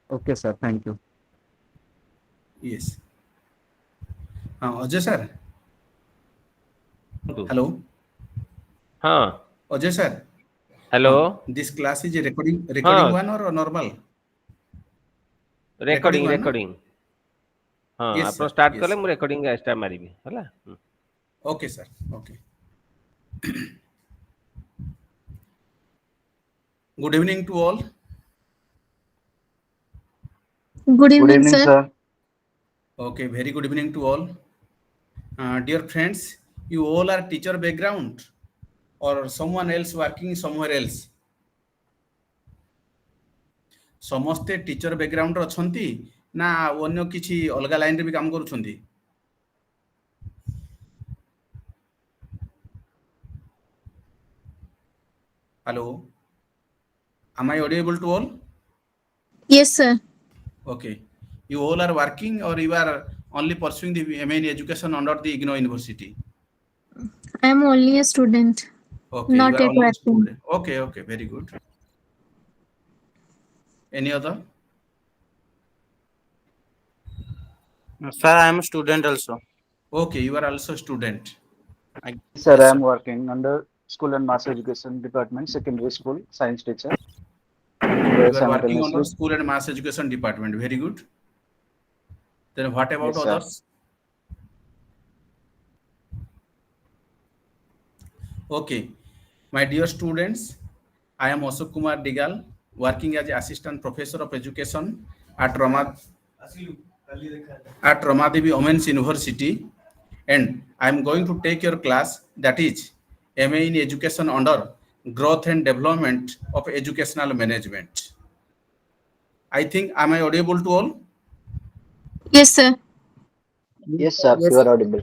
Okay, sir. Thank you. Yes. Ajay sir. कुहतु Hello. हाँ Ajay sir. Hello This class is a recording हाँ one or normal? Recording recording one, na? Recording हाँ Yes, ଆପଣ sir. Start Yes, କଲେ sir. ମୁଁ recording start ମାରିବି ହେଲା। Okay, sir. Okay. Good evening to all. Good Good evening, evening, sir. sir. Okay, very good evening to all. Dear friends, you all are teacher background or someone else working somewhere else? ସମସ୍ତେ teacher ବ୍ୟାକଗ୍ରାଉଣ୍ଡରେ ଅଛନ୍ତି ନା ଅନ୍ୟ କିଛି ଅଲଗା ଲାଇନରେ ବି କାମ କରୁଛନ୍ତି? Hello, am I audible to all? Yes, sir. Okay, you all are working or you are only pursuing the MA in education under the IGNOU University? I am only a student, Okay, you not are yet only a working. student. Okay, okay, very good. Any other? Sir, I am a student also. Okay, you are also student. Sir, Yes, I sir. am working under School and Mass Education Department, Secondary School, Science teacher. And You are working under simultaneously, school and mass education department. Very good. Then what about yes, sir. others? Okay, my dear students, I am Ashok Kumar Digal, working as Assistant Professor of Education at Ramadevi Women's University, and I am going to take your class, that is MA in Education under Growth and Development of Educational Management. I think, am I audible to all? Yes, sir. Yes, sir. Yes, You are audible.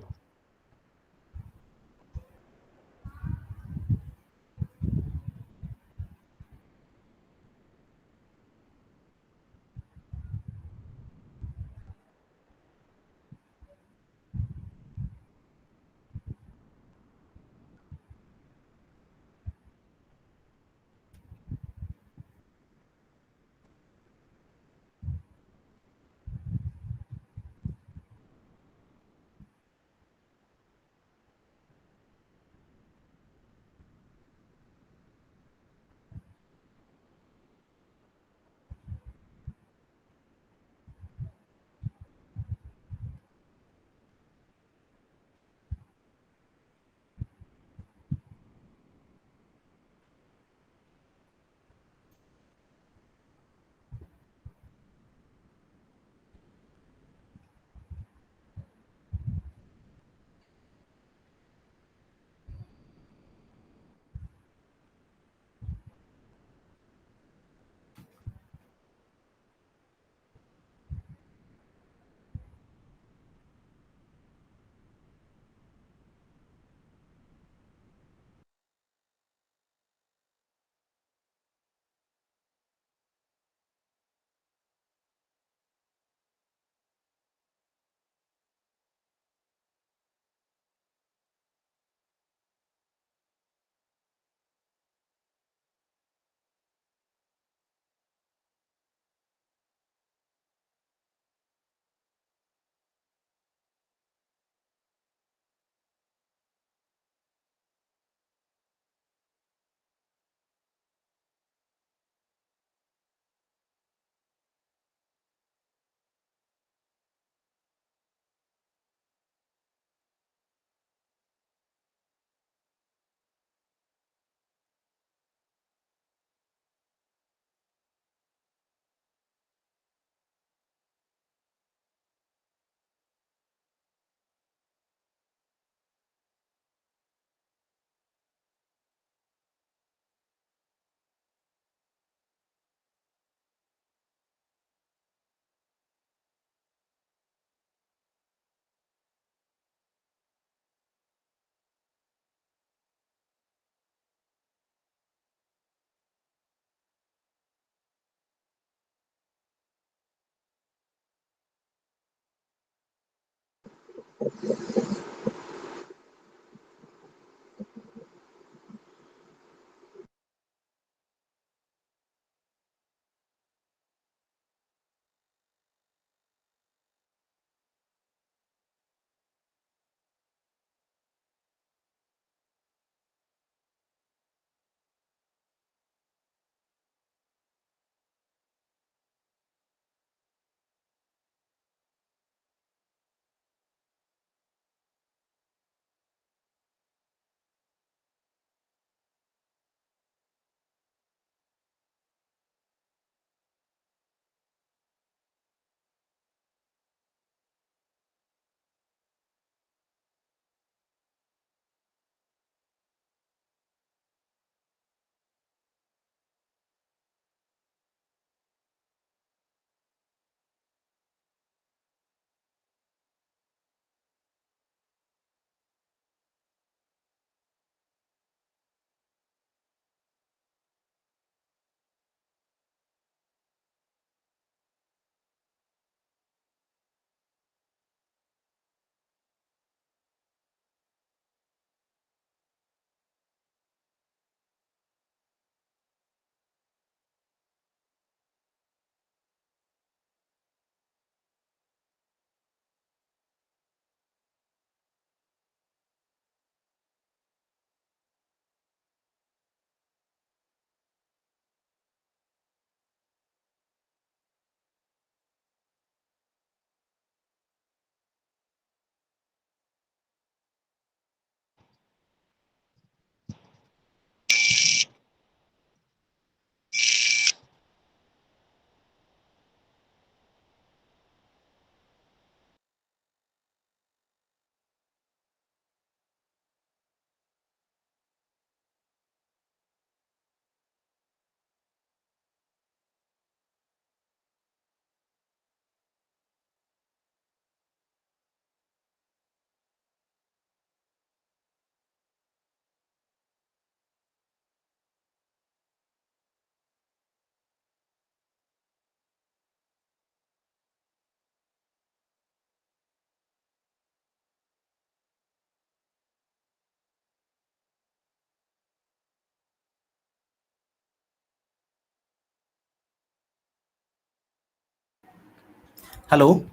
Hello.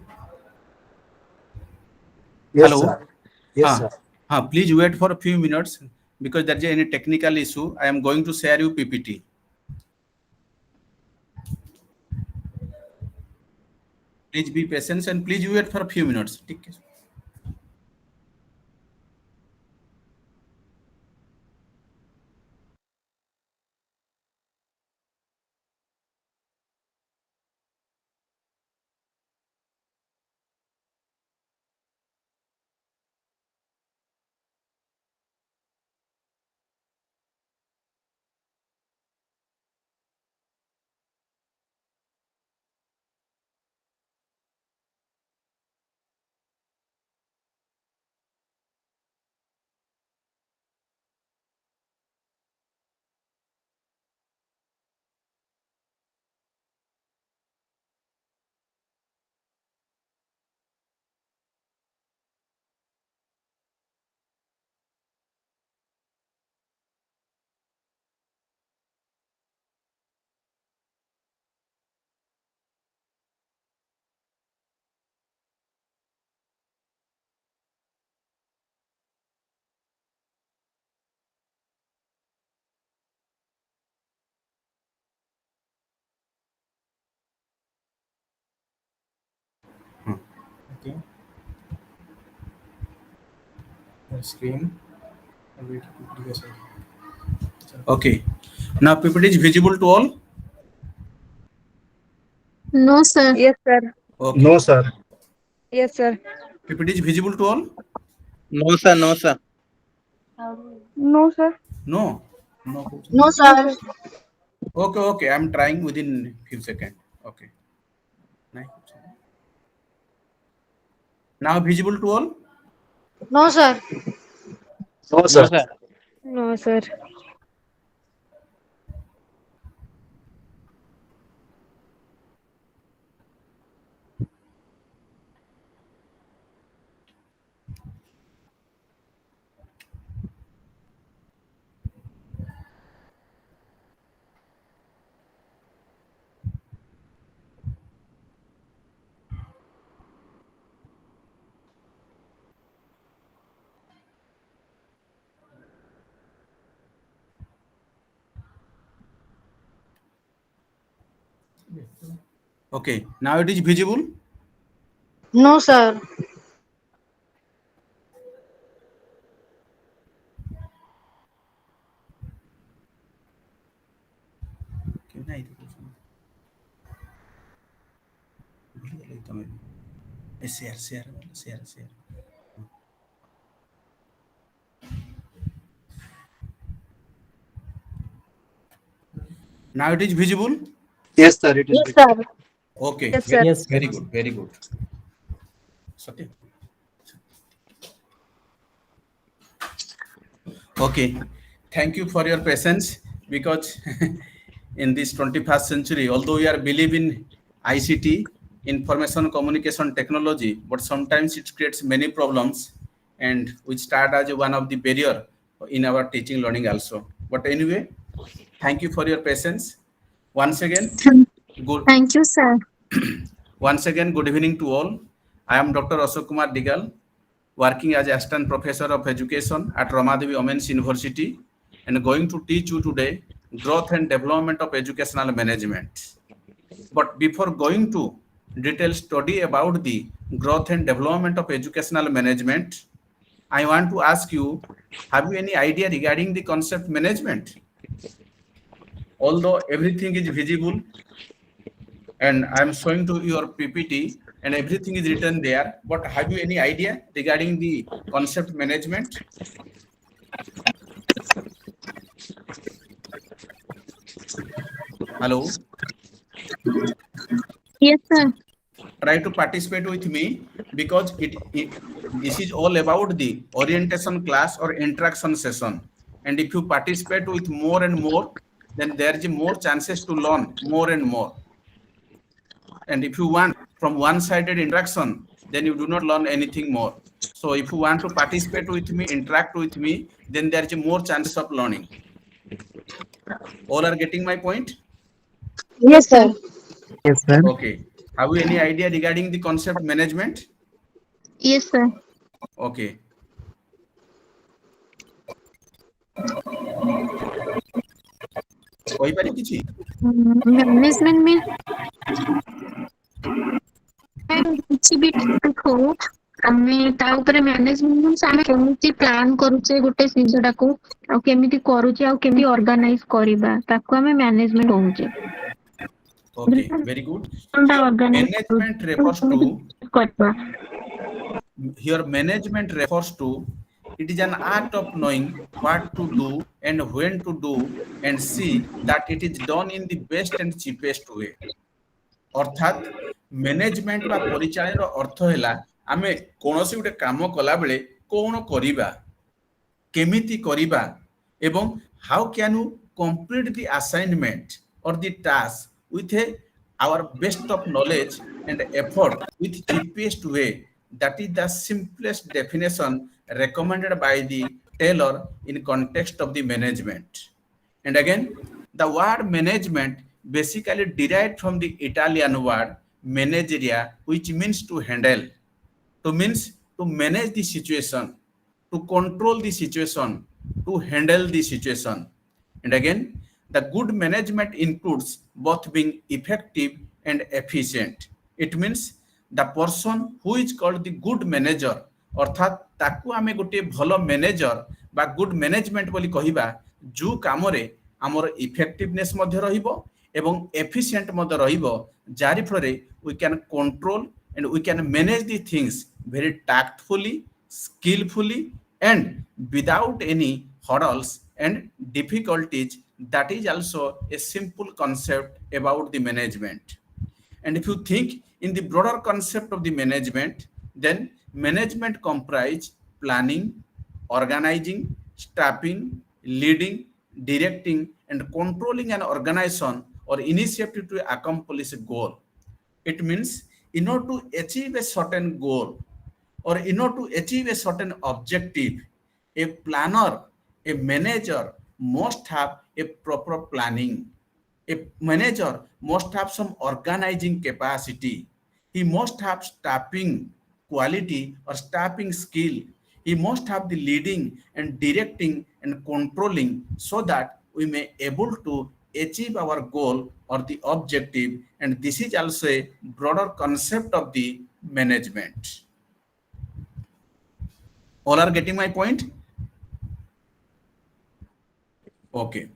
Yes, Hello. sir. Yes, sir. Please wait for a few minutes because there is any technical issue. I am going to share you PPT. Please be patient and please wait for a few minutes. ठीक है. Okay. The screen. Okay. Now PPT is visible to all. No, sir. Yes, sir. Okay. No, sir. Yes, sir. PPT is visible to all. No, sir. No, sir. No, sir. No. No, sir. Okay. I'm trying within few seconds. Okay. Nice. Now visible to all. No, sir. No, No, sir. sir. No, sir. Okay. Now it is visible. No, sir. Share. Now it is visible. Yes, sir. It is. Yes, sir. Okay. Yes, sir. Yes, sir. Very good. Satya. Okay. Thank you for your patience because in this 21st century, although we are believe in ICT, information communication technology, but sometimes it creates many problems and which start as one of the barrier in our teaching learning also. But anyway, thank you for your patience. Once again, good. Thank you, sir. Once again, good evening to all. I am Dr. Ashok Kumar Digal, working as Assistant Professor of Education at Ramadevi Women's University and going to teach you today growth and development of educational management. But before going to detailed study about the growth and development of educational management, I want to ask you, have you any idea regarding the concept management? Although everything is visible, and I'm showing to your PPT and everything is written there, but have you any idea regarding the concept management? Hello, Yes, sir. try to participate with me because this is all about the orientation class or interaction session. And if you participate with more and more, then there is more chances to learn more and more. And if you want from one-sided interaction, then you do not learn anything more. So if you want to participate with me, interact with me, then there is more chances of learning. All are getting my point? Yes, sir. Yes, sir. Okay. Have you any idea regarding the concept management? Yes, sir. Okay. କହିପାରି କିଛି? Management means କିଛି ବି topic ହଉ ଆମେ ତା ଉପରେ management means ଆମେ କେମିତି plan କରୁଛେ ଗୋଟେ ଜିନିଷଟାକୁ ଆଉ କେମିତି କରୁଛେ ଆଉ କେମିତି ଅର୍ଗାନାଇଜ କରିବା ତାକୁ ଆମେ ମ୍ୟାନେଜମେଣ୍ଟ କହୁଛେ। Okay, very good. Management refers to here management refers to it is an art of knowing what to do and when to do and see that it is done in the best and cheapest way. अर्थात management बा परिचालन अर्थ हैला आमे कोनोसी गुटे काम कला बेले कोन करिबा केमिति करिबा एवं how can you complete the assignment or the task with our best of knowledge and effort with cheapest way. That is the simplest definition recommended by the Taylor in context of the management. And again, the word management basically derived from the Italian word manageria, which means to handle, means to manage the situation, to control the situation, to handle the situation. And again, the good management includes both being effective and efficient. It means the person who is called the good manager, अर्थात ताकू आमे गोटे भलो manager बा good management बोली कहिबा जो काम रे हमर इफेक्टिवनेस मध्ये रहिबो एवं एफिशिएंट मध्ये रहिबो जारि फरे we can control and we can manage the things very tactfully, skillfully and without any hurdles and difficulties. That is also a simple concept about the management. And if you think in the broader concept of the management, then management comprise planning, organizing, staffing, leading, directing and controlling an organization or initiative to accomplish a goal. It means in order to achieve a certain goal or in order to achieve a certain objective, a planner, a manager must have a proper planning. A manager must have some organizing capacity. He must have staffing quality or staffing skill. He must have the leading and directing and controlling so that we may able to achieve our goal or the objective. And this is also a broader concept of the management. All are getting my point? Okay.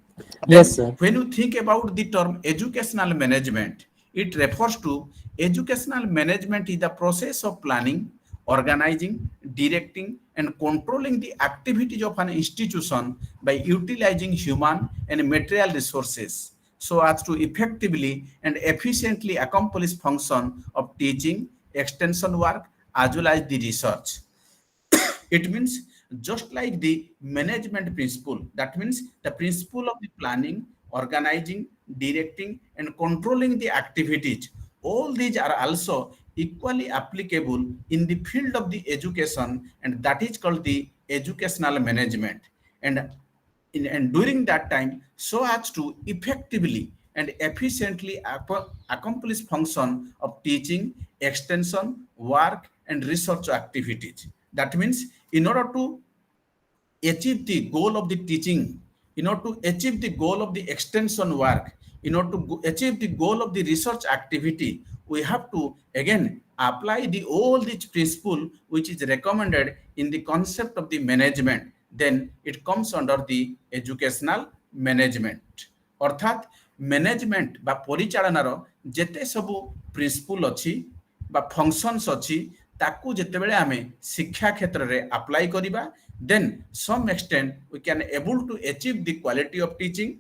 Yes, sir. When you think about the term educational management, it refers to educational management is the process of planning, organizing, directing, and controlling the activities of an institution by utilizing human and material resources so as to effectively and efficiently accomplish function of teaching, extension work, as well as the research. It means just like the management principle, that means the principle of the planning, organizing, directing and controlling the activities, all these are also equally applicable in the field of the education, and that is called the educational management. And during that time, so as to effectively and efficiently accomplish function of teaching, extension, work and research activities. That means in order to achieve the goal of the teaching, in order to achieve the goal of the extension work, in order to achieve the goal of the research activity, we have to again apply the all these principle which is recommended in the concept of the management. Then it comes under the educational management. अर्थात management बा परिचालनार जेते सबु principal अछि बा functions अछि ताकू जेते बेले आमे शिक्षा क्षेत्र रे अप्लाई करिबा, then some extent we can able to achieve the quality of teaching,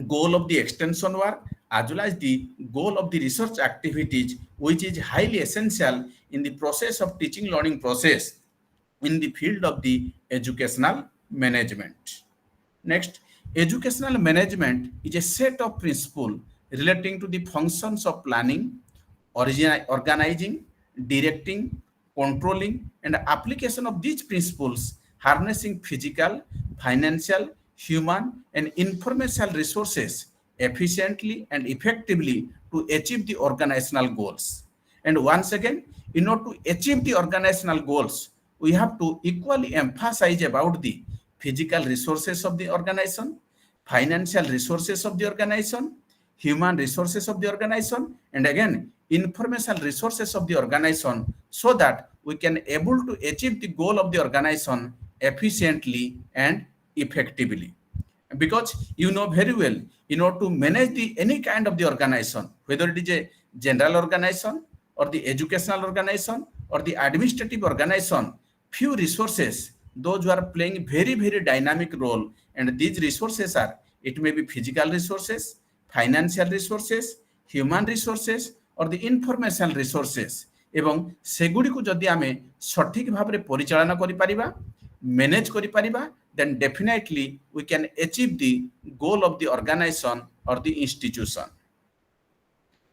goal of the extension work as well as the goal of the research activities, which is highly essential in the process of teaching learning process in the field of the educational management. Next, educational management is a set of principles relating to the functions of planning, organizing, directing, controlling and application of these principles, harnessing physical, financial, human and informational resources efficiently and effectively to achieve the organizational goals. And once again, in order to achieve the organizational goals, we have to equally emphasize about the physical resources of the organization, financial resources of the organization, human resources of the organization, and again, informational resources of the organization, so that we can able to achieve the goal of the organization efficiently and effectively. Because you know very well, in order to manage the any kind of the organization, whether it is a general organization or the educational organization or the administrative organization, few resources, those who are playing very dynamic role, and these resources are, it may be physical resources, financial resources, human resources or the informational resources, ଏବଂ ସେଗୁଡ଼ିକୁ ଯଦି ଆମେ ସଠିକ ଭାବରେ ପରିଚାଳନା କରିପାରିବା, manage କରିପାରିବା, then definitely we can achieve the goal of the organization or the institution.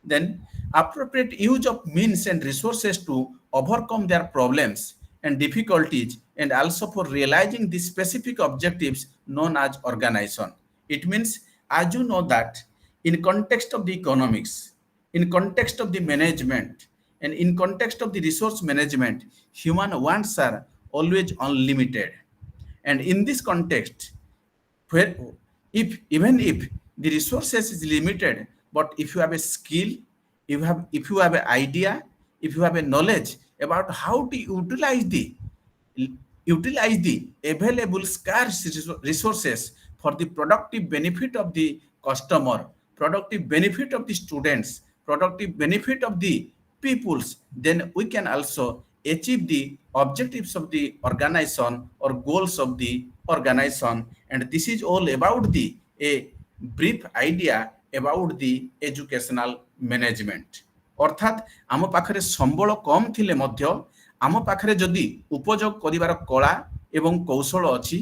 Then appropriate use of means and resources to overcome their problems and difficulties, and also for realizing the specific objectives known as organization. It means, as you know that in context of the economics, in context of the management, and in context of the resource management, human wants are always unlimited. And in this context, where even if the resources is limited, but if you have a skill, if you have an idea, if you have a knowledge about how to utilize the available scarce resources for the productive benefit of the customer, productive benefit of the students, productive benefit of the peoples, then we can also achieve the objectives of the organization or goals of the organization. And this is all about the a brief idea about the educational management. अर्थात आम पाखरे संबल कम थिले मध्य आम पाखरे जदि उपयोग करिवार कला एवं कौशल अछि,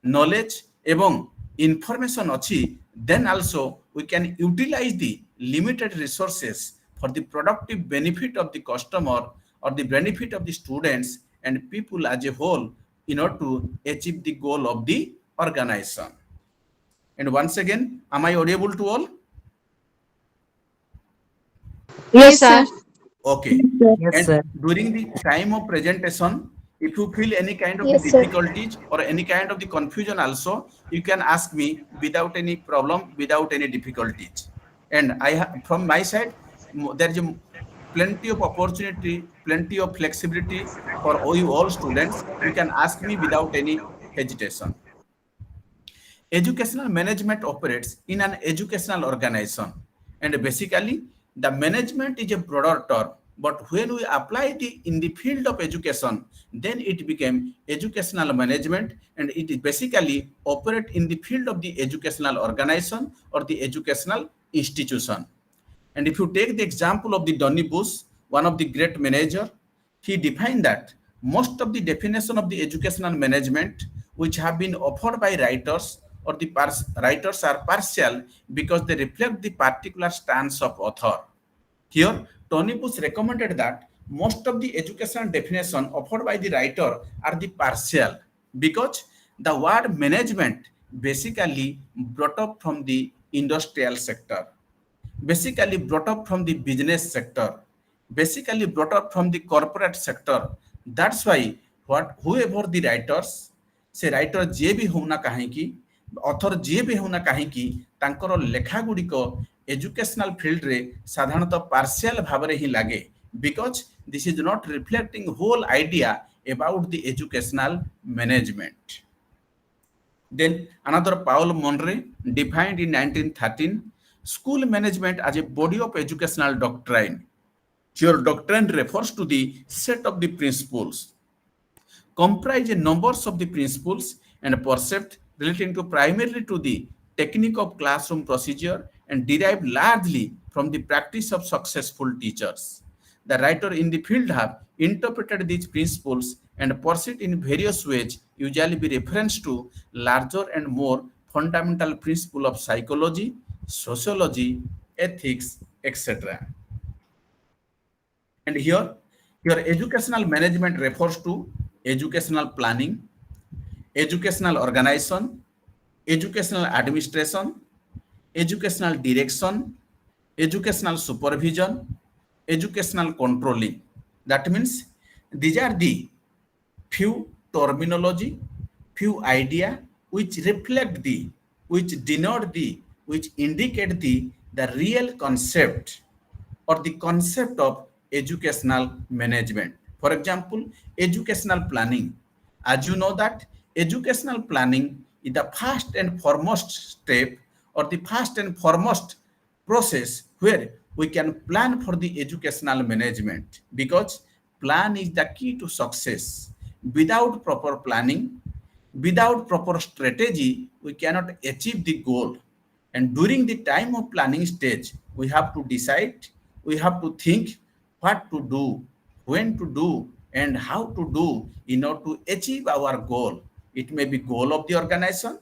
knowledge एवं information अछि, then also we can utilize the limited resources for the productive benefit of the customer or the benefit of the students and people as a whole in order to achieve the goal of the organization. And once again, am I audible to all? Yes, sir. Okay. Yes, And sir. during the time of presentation, if you feel any kind of Yes, sir. difficulties or any kind of the confusion also, you can ask me without any problem, without any difficulties. And from my side, there is plenty of opportunity, plenty of flexibility for you all students. You can ask me without any hesitation. Educational management operates in an educational organization, and basically the management is a broader term, but when we apply it in the field of education, then it became educational management, and it is basically operate in the field of the educational organization or the educational institution. And if you take the example of the Donny Bush, one of the great manager, he defined that most of the definition of the educational management which have been offered by writers or the writers are partial because they reflect the particular stance of author. Here, Tony Bush recommended that most of the educational definition offered by the writer are the partial because the word management basically brought up from the industrial sector, basically brought up from the business sector, basically brought up from the corporate sector. That's why whoever the writers, से writer जे भी होना कहीं author जे भी होना कहीं तांकर लेखा गुडी को educational field रे साधारणतः partial भावरे ही लागे because this is not reflecting whole idea about the educational management. Then another Paul Monroe defined in 1913 school management as a body of educational doctrine. Here doctrine refers to the set of the principles, comprise a numbers of the principles and percept relating to primarily to the technique of classroom procedure and derived largely from the practice of successful teachers. The writer in the field have interpreted these principles and pursued in various ways, usually be reference to larger and more fundamental principle of psychology, sociology, ethics, etc. And here, your educational management refers to educational planning, educational organization, educational administration, educational direction, educational supervision, educational controlling. That means these are the few terminology, few idea which reflect the, which denote the, which indicate the real concept or the concept of educational management. For example, educational planning. As you know that educational planning is the first and foremost step or the first and foremost process where we can plan for the educational management, because plan is the key to success. Without proper planning, without proper strategy, we cannot achieve the goal. And during the time of planning stage, we have to decide, we have to think what to do, when to do, and how to do in order to achieve our goal. It may be goal of the organization,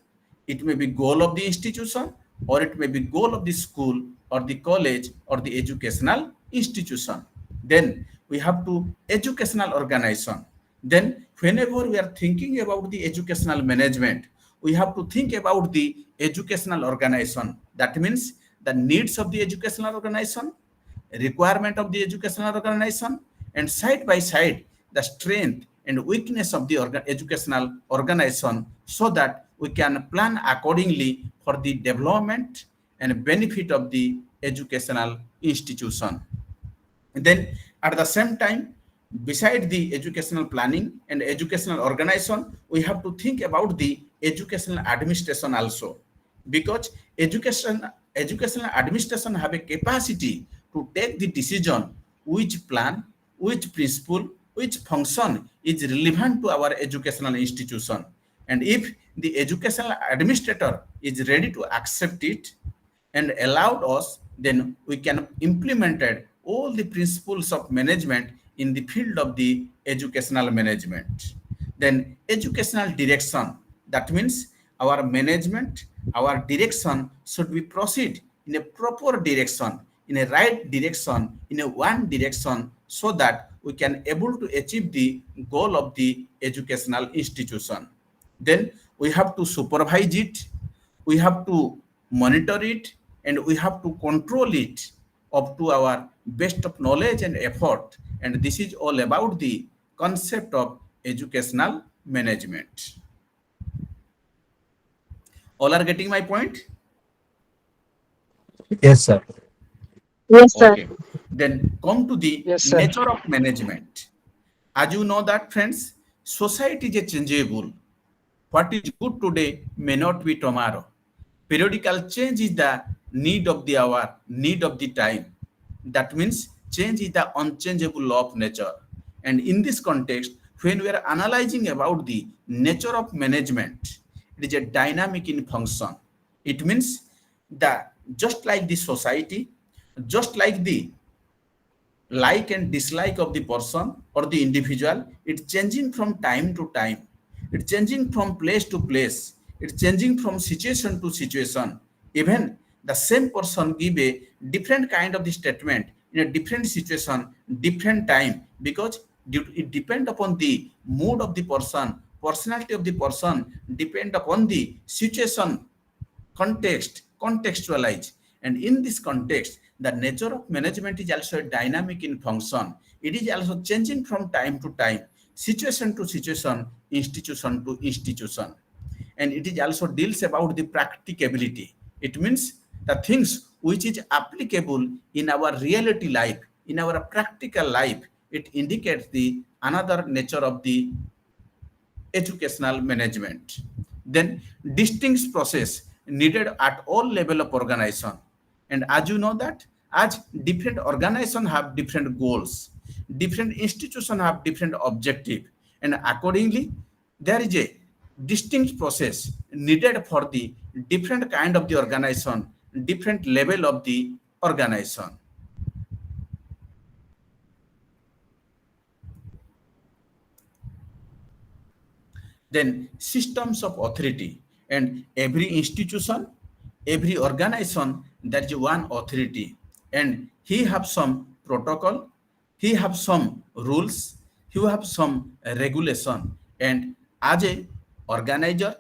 it may be goal of the institution, or it may be goal of the school or the college or the educational institution. Then we have to educational organization. Then whenever we are thinking about the educational management, we have to think about the educational organization. That means the needs of the educational organization, requirement of the educational organization, and side by side the strength and weakness of the educational organization, so that we can plan accordingly for the development and benefit of the educational institution. And then at the same time, beside the educational planning and educational organization, we have to think about the educational administration also, because educational administration have a capacity to take the decision which plan, which principle, which function is relevant to our educational institution. And if the educational administrator is ready to accept it and allowed us, then we can implement all the principles of management in the field of the educational management. Then educational direction, that means our management, our direction should be proceed in a proper direction, in a right direction, in a one direction, so that we can able to achieve the goal of the educational institution. Then we have to supervise it, we have to monitor it, and we have to control it up to our best of knowledge and effort. And this is all about the concept of educational management. All are getting my point? Yes, sir. Yes, sir. Okay. Then come to the Yes, sir. nature of management. As you know that, friends, society is a changeable. What is good today may not be tomorrow. Periodical change is the need of the hour, need of the time. That means change is the unchangeable law of nature. And in this context, when we are analyzing about the nature of management, it is a dynamic in function. It means that just like the society, just like the like and dislike of the person or the individual, it's changing from time to time, it's changing from place to place, it's changing from situation to situation. Even the same person give a different kind of the statement in a different situation, different time, because it depend upon the mood of the person, personality of the person, depend upon the situation, context, contextualize. And in this context, the nature of management is also dynamic in function. It is also changing from time to time, situation to situation, institution to institution. And it is also deals about the practicability. It means the things which is applicable in our reality life, in our practical life. It indicates the another nature of the educational management. Then distinct process needed at all level of organization. And as you know that, as different organizations have different goals, different institutions have different objective, and accordingly there is a distinct process needed for the different kind of the organization, different level of the organization. Then systems of authority, and every institution, every organization, there is one authority, and he have some protocol, he have some rules, he have some regulation. And as a organizer,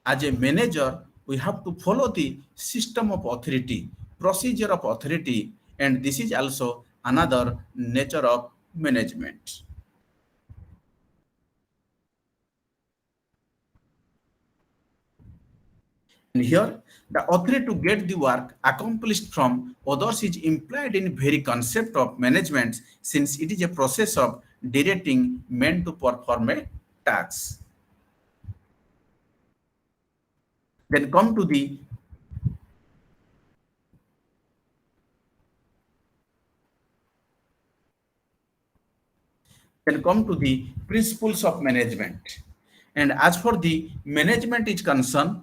as a manager, we have to follow the system of authority, procedure of authority, and this is also another nature of management. And here, the authority to get the work accomplished from others is implied in very concept of management, since it is a process of directing men to perform a task. Then come to the principles of management. And as for the management is concerned,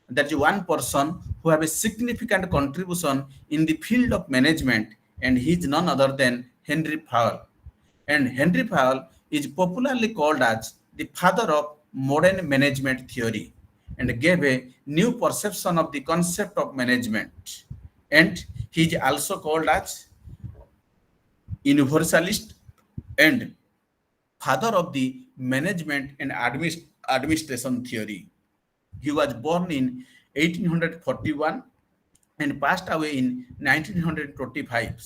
that is one person who have a significant contribution in the field of management, and he is none other than Henry Fayol. And Henry Fayol is popularly called as the father of modern management theory, and gave a new perception of the concept of management. And he is also called as universalist and father of the management and administration theory. He was born in 1841 and passed away in 1925.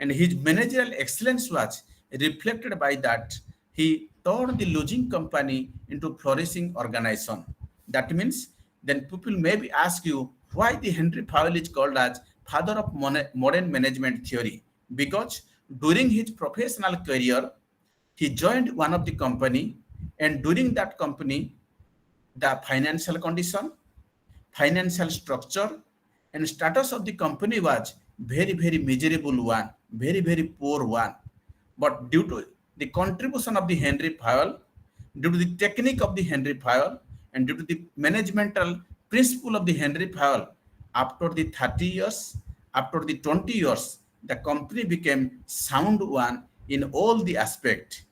And his managerial excellence was reflected by that he turned the losing company into flourishing organization. That means then people maybe ask you why the Henry Fayol is called as father of modern management theory, because during his professional career he joined one of the company, and during that company the financial condition, financial structure, and status of the company was very, very miserable one, very, very poor one. But due to the contribution of the Henry Fayol, due to the technique of the Henry Fayol, and due to the managemental principle of the Henry Fayol, after the 30 years, after the 20 years, the company became sound one in all the aspect,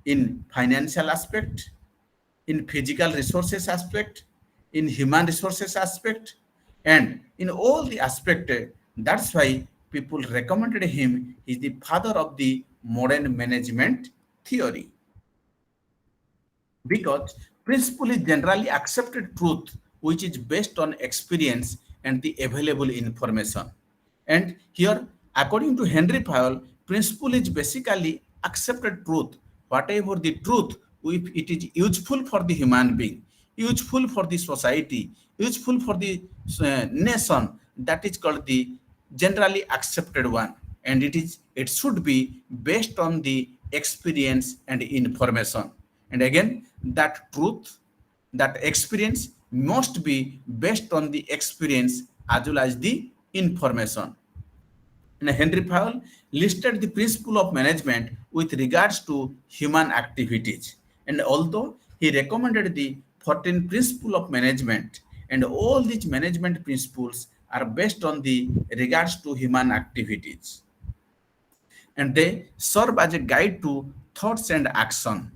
in financial aspect, in physical resources aspect, in human resources aspect, and in all the aspect. That's why people recommended him. He's the father of the modern management theory, because principle is generally accepted truth which is based on experience and the available information. And here, according to Henry Fayol, principle is basically accepted truth, whatever the truth, if it is useful for the human being, useful for the society, useful for the nation, that is called the generally accepted one. And it should be based on the experience and information. And again, that truth, that experience must be based on the experience as well as the information. And Henry Fayol listed the principle of management with regards to human activities. And although he recommended the 14 principle of management, and all these management principles are based on the regards to human activities, and they serve as a guide to thoughts and action.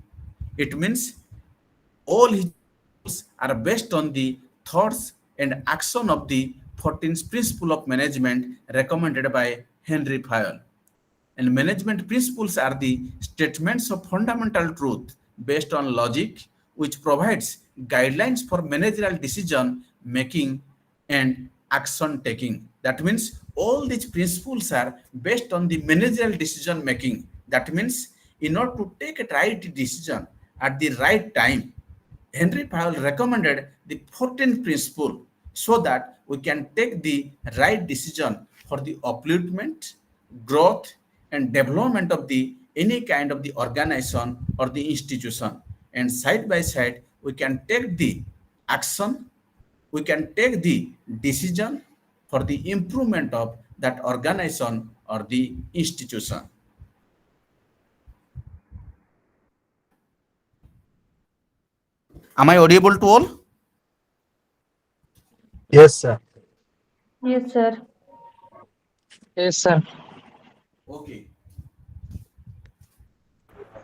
It means all his principles are based on the thoughts and action of the 14th principle of management recommended by Henry Fayol. And management principles are the statements of fundamental truth based on logic, which provides guidelines for managerial decision making and action taking. That means all these principles are based on the managerial decision making. That means in order to take a right decision at the right time, Henry Fayol recommended the 14th principle so that we can take the right decision for the upliftment, growth, and development of the any kind of the organization or the institution. And side by side, we can take the action, we can take the decision for the improvement of that organization or the institution. Am I audible to all? Yes, sir. Yes, sir. Yes, sir. Okay.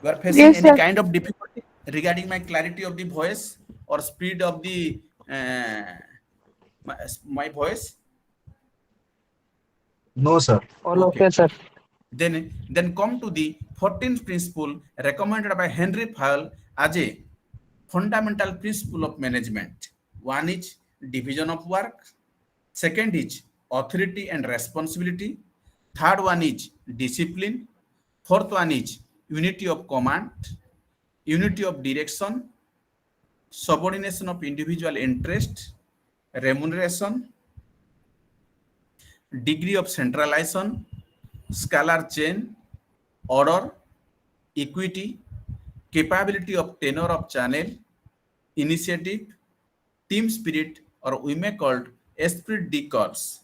You are facing Yes, any sir. kind of difficulty regarding my clarity of the voice or speed of the my voice? No, sir. All Okay. okay, sir. Then come to the 14th principle recommended by Henry Fayol as a fundamental principle of management. One is division of work. Second is authority and responsibility. Third one is discipline. Fourth one is unity of command, unity of direction, subordination of individual interest, remuneration, degree of centralization, scalar chain, order, equity, capability of tenor of channel, initiative, team spirit, or we may call esprit de corps.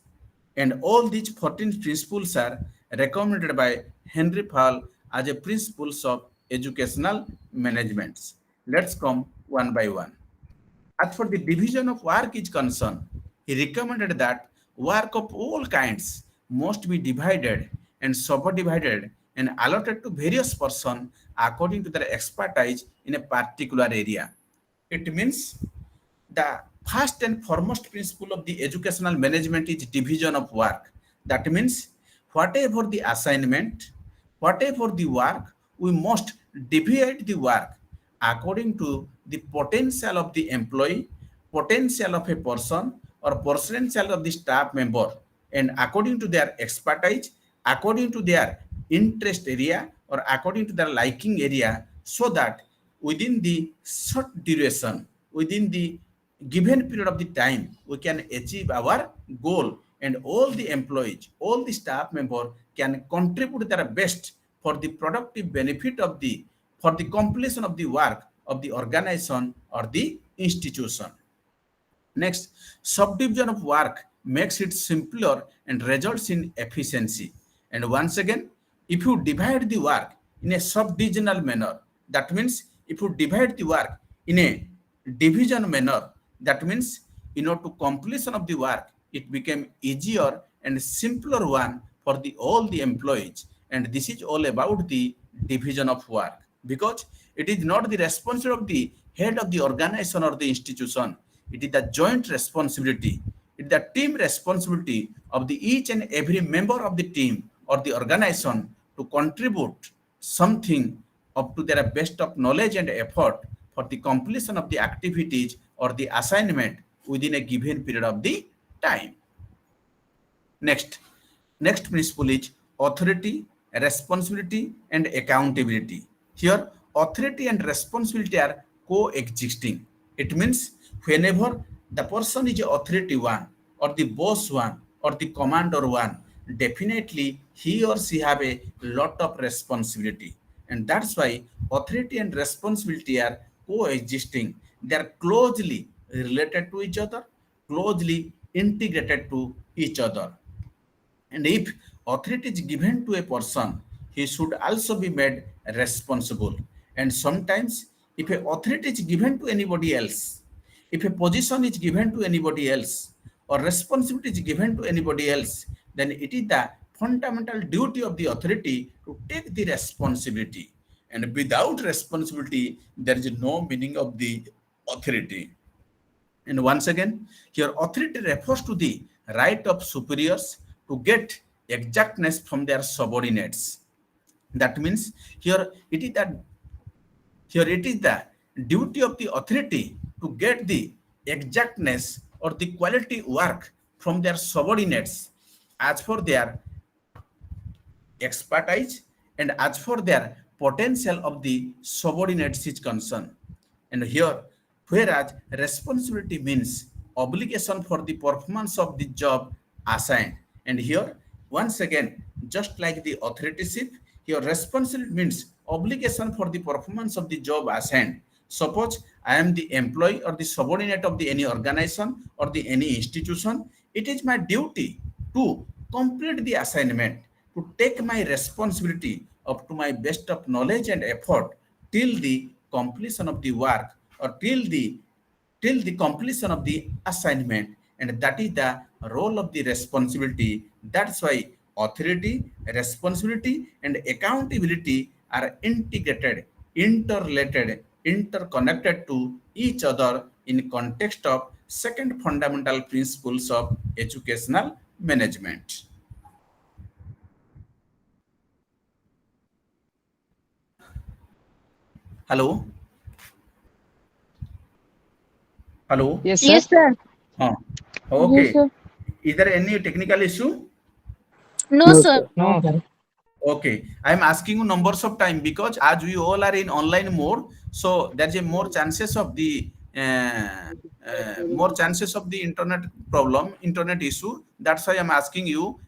And all these 14 principles are recommended by Henry Fayol as a principles of educational management. Let's come one by one. As for the division of work is concerned, he recommended that work of all kinds must be divided and subdivided and allotted to various persons according to their expertise in a particular area. It means the first and foremost principle of the educational management is division of work. That means whatever the assignment, whatever the work, we must divide the work according to the potential of the employee, potential of a person, or potential of the staff member, and according to their expertise, according to their interest area, or according to their liking area, so that within the short duration, within the given period of the time, we can achieve our goal, and all the employees, all the staff member can contribute their best for the productive benefit of the, for the completion of the work of the organization or the institution. Next, subdivision of work makes it simpler and results in efficiency. And once again, if you divide the work in a subdivisional manner, that means if you divide the work in a division manner, that means to completion of the work, it became easier and simpler one for the all the employees. And this is all about the division of work, because it is not the responsibility of the head of the organization or the institution. It is the joint responsibility. It is the team responsibility of the each and every member of the team or the organization to contribute something up to their best of knowledge and effort for the completion of the activities or the assignment within a given period of the time. Next principle is authority, responsibility, and accountability. Here, authority and responsibility are coexisting. It means whenever the person is authority one, or the boss one, or the commander one, definitely he or she have a lot of responsibility. And that's why authority and responsibility are coexisting. They are closely related to each other, closely integrated to each other. And if authority is given to a person, he should also be made responsible. And sometimes, if an authority is given to anybody else, if a position is given to anybody else, or responsibility is given to anybody else, then it is the fundamental duty of the authority to take the responsibility. And without responsibility, there is no meaning of the authority. And once again, here authority refers to the right of superiors to get exactness from their subordinates. That means here it is the duty of the authority to get the exactness or the quality work from their subordinates as for their expertise and as for their potential of the subordinates is concerned. And here, whereas responsibility means obligation for the performance of the job assigned. And here, once again, just like the authorship, here responsibility means obligation for the performance of the job assigned. Suppose I am the employee or the subordinate of the any organization or the any institution, it is my duty to complete the assignment, to take my responsibility up to my best of knowledge and effort till the completion of the work or till the completion of the assignment. And that is the role of the responsibility. That's why authority, responsibility, and accountability are integrated, interrelated, interconnected to each other in context of second fundamental principles of educational management. Hello? Hello? Yes, sir. Yes, sir. Huh. Okay. Yes, sir. Is there any technical issue? No, sir. No, sir. Okay, I am asking you numbers of time because as we all are in online mode, so there's a more chances of the internet problem, internet issue. That's why I'm asking you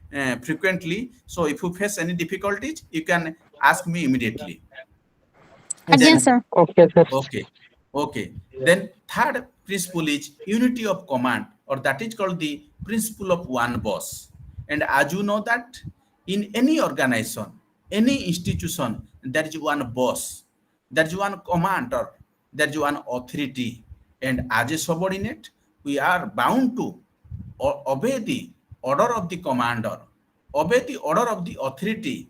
frequently. So if you face any difficulties, you can ask me immediately. Again, Then sir. Okay, sir. okay, okay. Then third principle is unity of command, or that is called the principle of one boss. And as you know that in any organization, any institution, there is one boss, there is one commander, there is one authority, and as a subordinate, we are bound to obey the order of the commander, obey the order of the authority.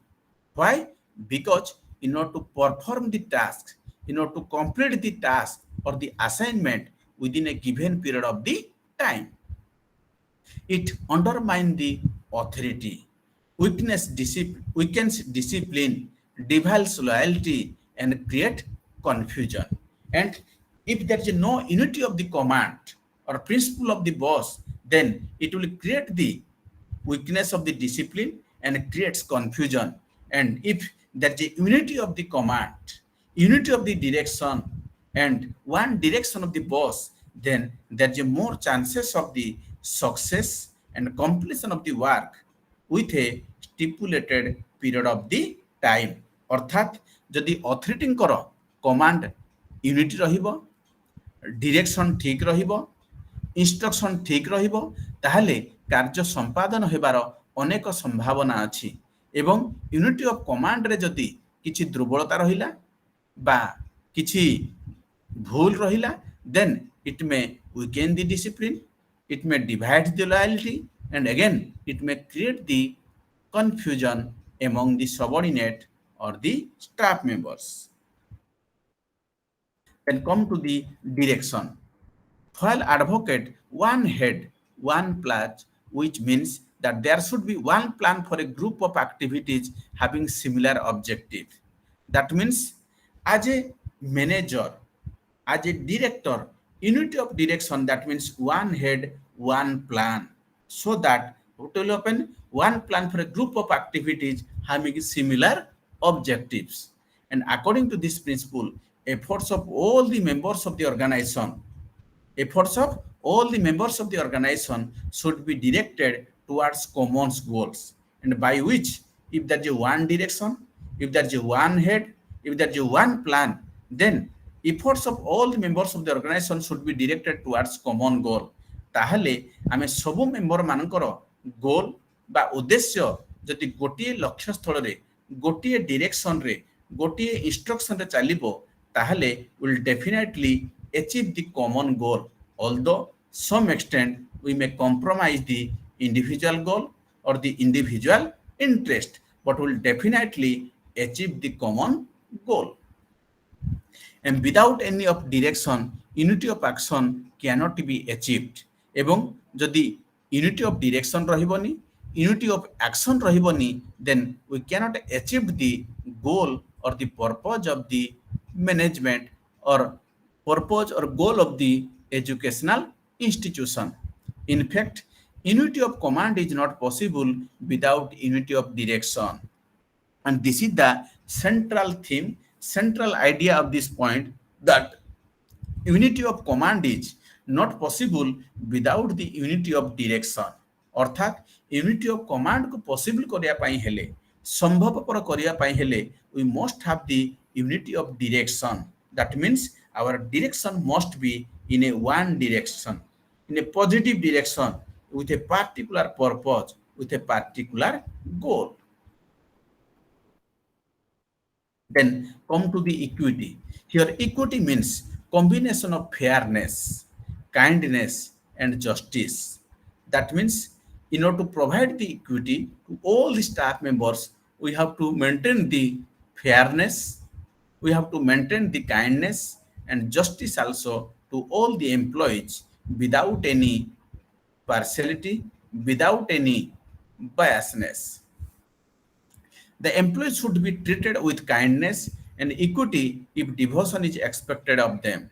Why? Because in order to perform the task, in order to complete the task or the assignment within a given period of the time, it undermines the authority, weakens discipline, devalues loyalty, and create confusion. And if there is no unity of the command or principle of the boss, then it will create the weakness of the discipline and creates confusion. And if there is a unity of the command, unity of the direction, and one direction of the boss, then there is a more chances of the success and completion of the work with a stipulated period of the time. अर्थात जदि अथॉरिटीଙ୍କର command unity रहिबो, direction ठीक रहिबो, instruction ठीक रहिबो, ताहले कार्य संपादन हेबार अनेक संभावना अछि। एवं यूनिटी ऑफ कमांड रे जदि किछि दुर्बलता रहिला बा किछि भूल रहिला, then it may weaken the discipline, it may divide the loyalty, and again it may create the confusion among the subordinate or the staff members. Then come to the direction. Fayol advocate one head, one plan, which means that there should be one plan for a group of activities having similar objective. That means as a manager, as a director, unity of direction, that means one head, one plan, so that what will happen, one plan for a group of activities having similar objectives. And according to this principle, efforts of all the members of the organization should be directed towards common goals, and by which, if there is one direction, if there is one head, if there is one plan, then efforts of all the members of the organization should be directed towards common goal. ताहले आमे सबु member मानकर गोल बा उद्देश्य जति गोटिए लक्ष्य स्थल रे, गोटिए डायरेक्शन रे, गोटिए इंस्ट्रक्शन रे चलिबो, ताहले will definitely achieve the common goal, although some extent we may compromise the individual goal or the individual interest, but will definitely achieve the common goal. And without any of direction, unity of action cannot be achieved. एवं जदि unity of direction रहिबनी, unity of action रहिबनी, then we cannot achieve the goal or the purpose of the management or purpose or goal of the educational institution. In fact, unity of command is not possible without unity of direction. And this is the central theme, central idea of this point, that unity of command is not possible without the unity of direction. अर्थात unity of command को possible करिया पाई हेले, संभवपर करिया पाई हेले, we must have the unity of direction. That means our direction must be in a one direction, in a positive direction, with a particular purpose, with a particular goal. Then come to the equity. Here equity means combination of fairness, kindness, and justice. That means in order to provide the equity to all the staff members, we have to maintain the fairness, we have to maintain the kindness and justice also to all the employees without any partiality, without any biasness. The employees should be treated with kindness and equity if devotion is expected of them.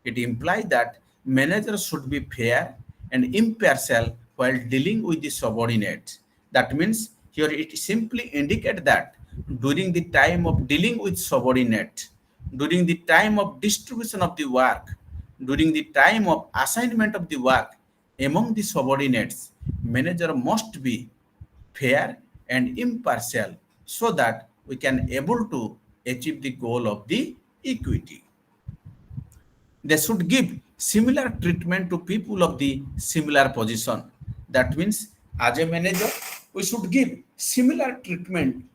It implies that managers should be fair and impartial while dealing with the subordinate. That means here it simply indicates that during the time of dealing with subordinate, during the time of distribution of the work, during the time of assignment of the work among the subordinates, manager must be fair and impartial so that we can able to achieve the goal of the equity. They should give similar treatment to people of the similar position. That means as a manager, we should give similar treatment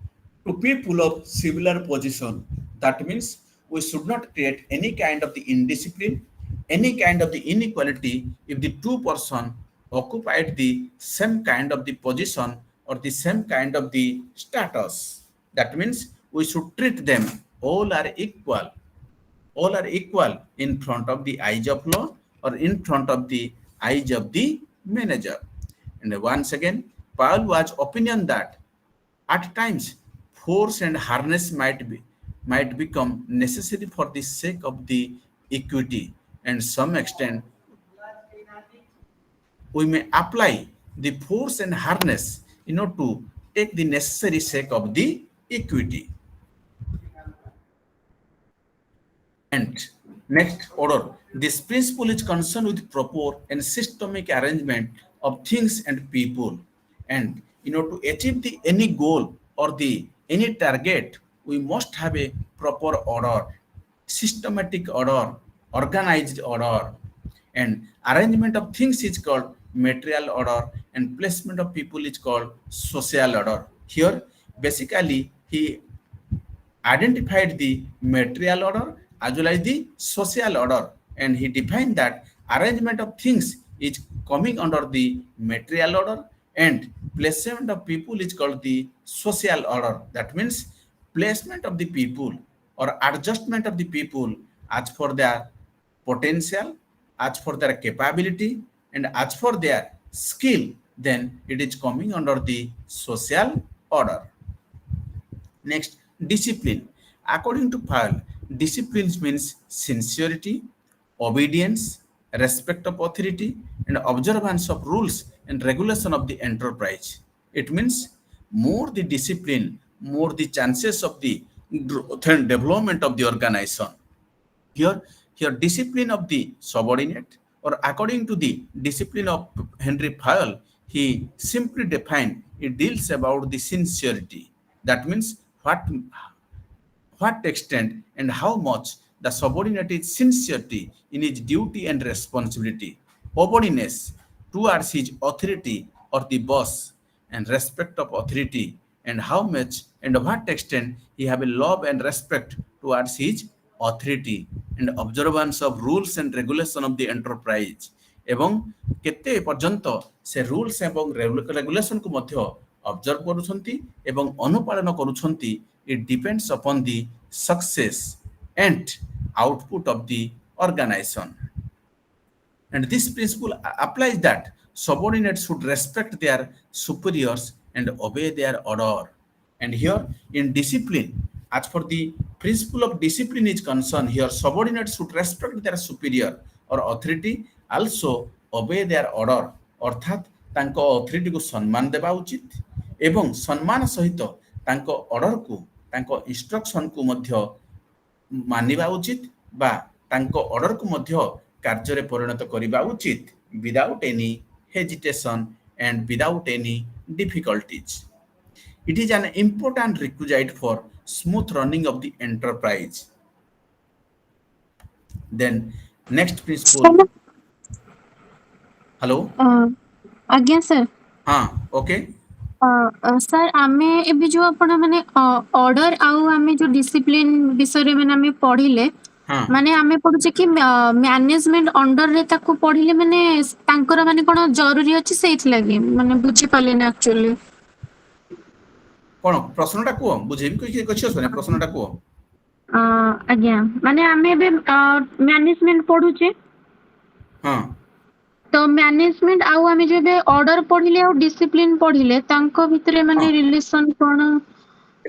to people of similar position. That means we should not create any kind of the indiscipline, any kind of the inequality if the two person occupied the same kind of the position or the same kind of the status. That means we should treat them all are equal, all are equal in front of the eyes of law or in front of the eyes of the manager. And once again, Paul was opinion that at times force and harness might become necessary for the sake of the equity, and some extent we may apply the force and harness to take the necessary sake of the equity. And next order, this principle is concerned with proper and systemic arrangement of things and people. And to achieve the any goal or the any target, we must have a proper order, systematic order, organized order. And arrangement of things is called material order, and placement of people is called social order. Here, basically, he identified the material order as well as the social order, and he defined that arrangement of things is coming under the material order and placement of people is called the social order. That means placement of the people or adjustment of the people as for their potential, as for their capability, and as for their skill, then it is coming under the social order. Next, discipline. According to Fayol, discipline means sincerity, obedience, respect of authority, and observance of rules and regulation of the enterprise. It means more the discipline, more the chances of the growth and development of the organization. Here discipline of the subordinate, or according to the discipline of Henry Fayol, he simply defined it deals about the sincerity. That means what extent and how much the subordinate is sincerity in his duty and responsibility, obedience towards his authority or the boss, and respect of authority, and how much and what extent he have a love and respect towards his authority, and observance of rules and regulation of the enterprise, ଏବଂ କେତେ ପର୍ଯ୍ୟନ୍ତ ସେ rules ଏବଂ regulation କୁ ମଧ୍ୟ observe କରୁଛନ୍ତି ଏବଂ ଅନୁପାଳନ କରୁଛନ୍ତି. It depends upon the success and output of the organization. And this principle applies that subordinates should respect their superiors and obey their order. And here in discipline, as for the principle of discipline is concerned, here subordinates should respect their superior or authority, also obey their order. अर्थात तांको authority को सम्मान देबा उचित एवं सम्मान सहित तांको order को तांको instruction को मध्य मानिबा उचित बा तांको order को मध्य कार्य रे परिणत करिबा उचित without any hesitation and without any difficulties. It is an important requisite for smooth running of the enterprise. Then next principle. Hello. आज्ञा सर. हाँ, okay. सर आमे एबे जो आपण माने ऑर्डर आउ आमे जो डिसिप्लिन विषय रे माने आमे पढिले माने आमे पढुचे कि मैनेजमेंट अंडर रे ताको पढिले माने तांकर माने कोन जरूरी अछि सेइथ लागि माने बुझी पाले ना एक्चुअली कोन प्रश्नटा को बुझेबी कोइ कछि असने प्रश्नटा को आज्ञा माने आमे एबे मैनेजमेंट पढुचे हां तो मैनेजमेंट आउ आमे जो बे ऑर्डर पढिले और डिसिप्लिन पढिले तांको भितरे माने रिलेशन कोन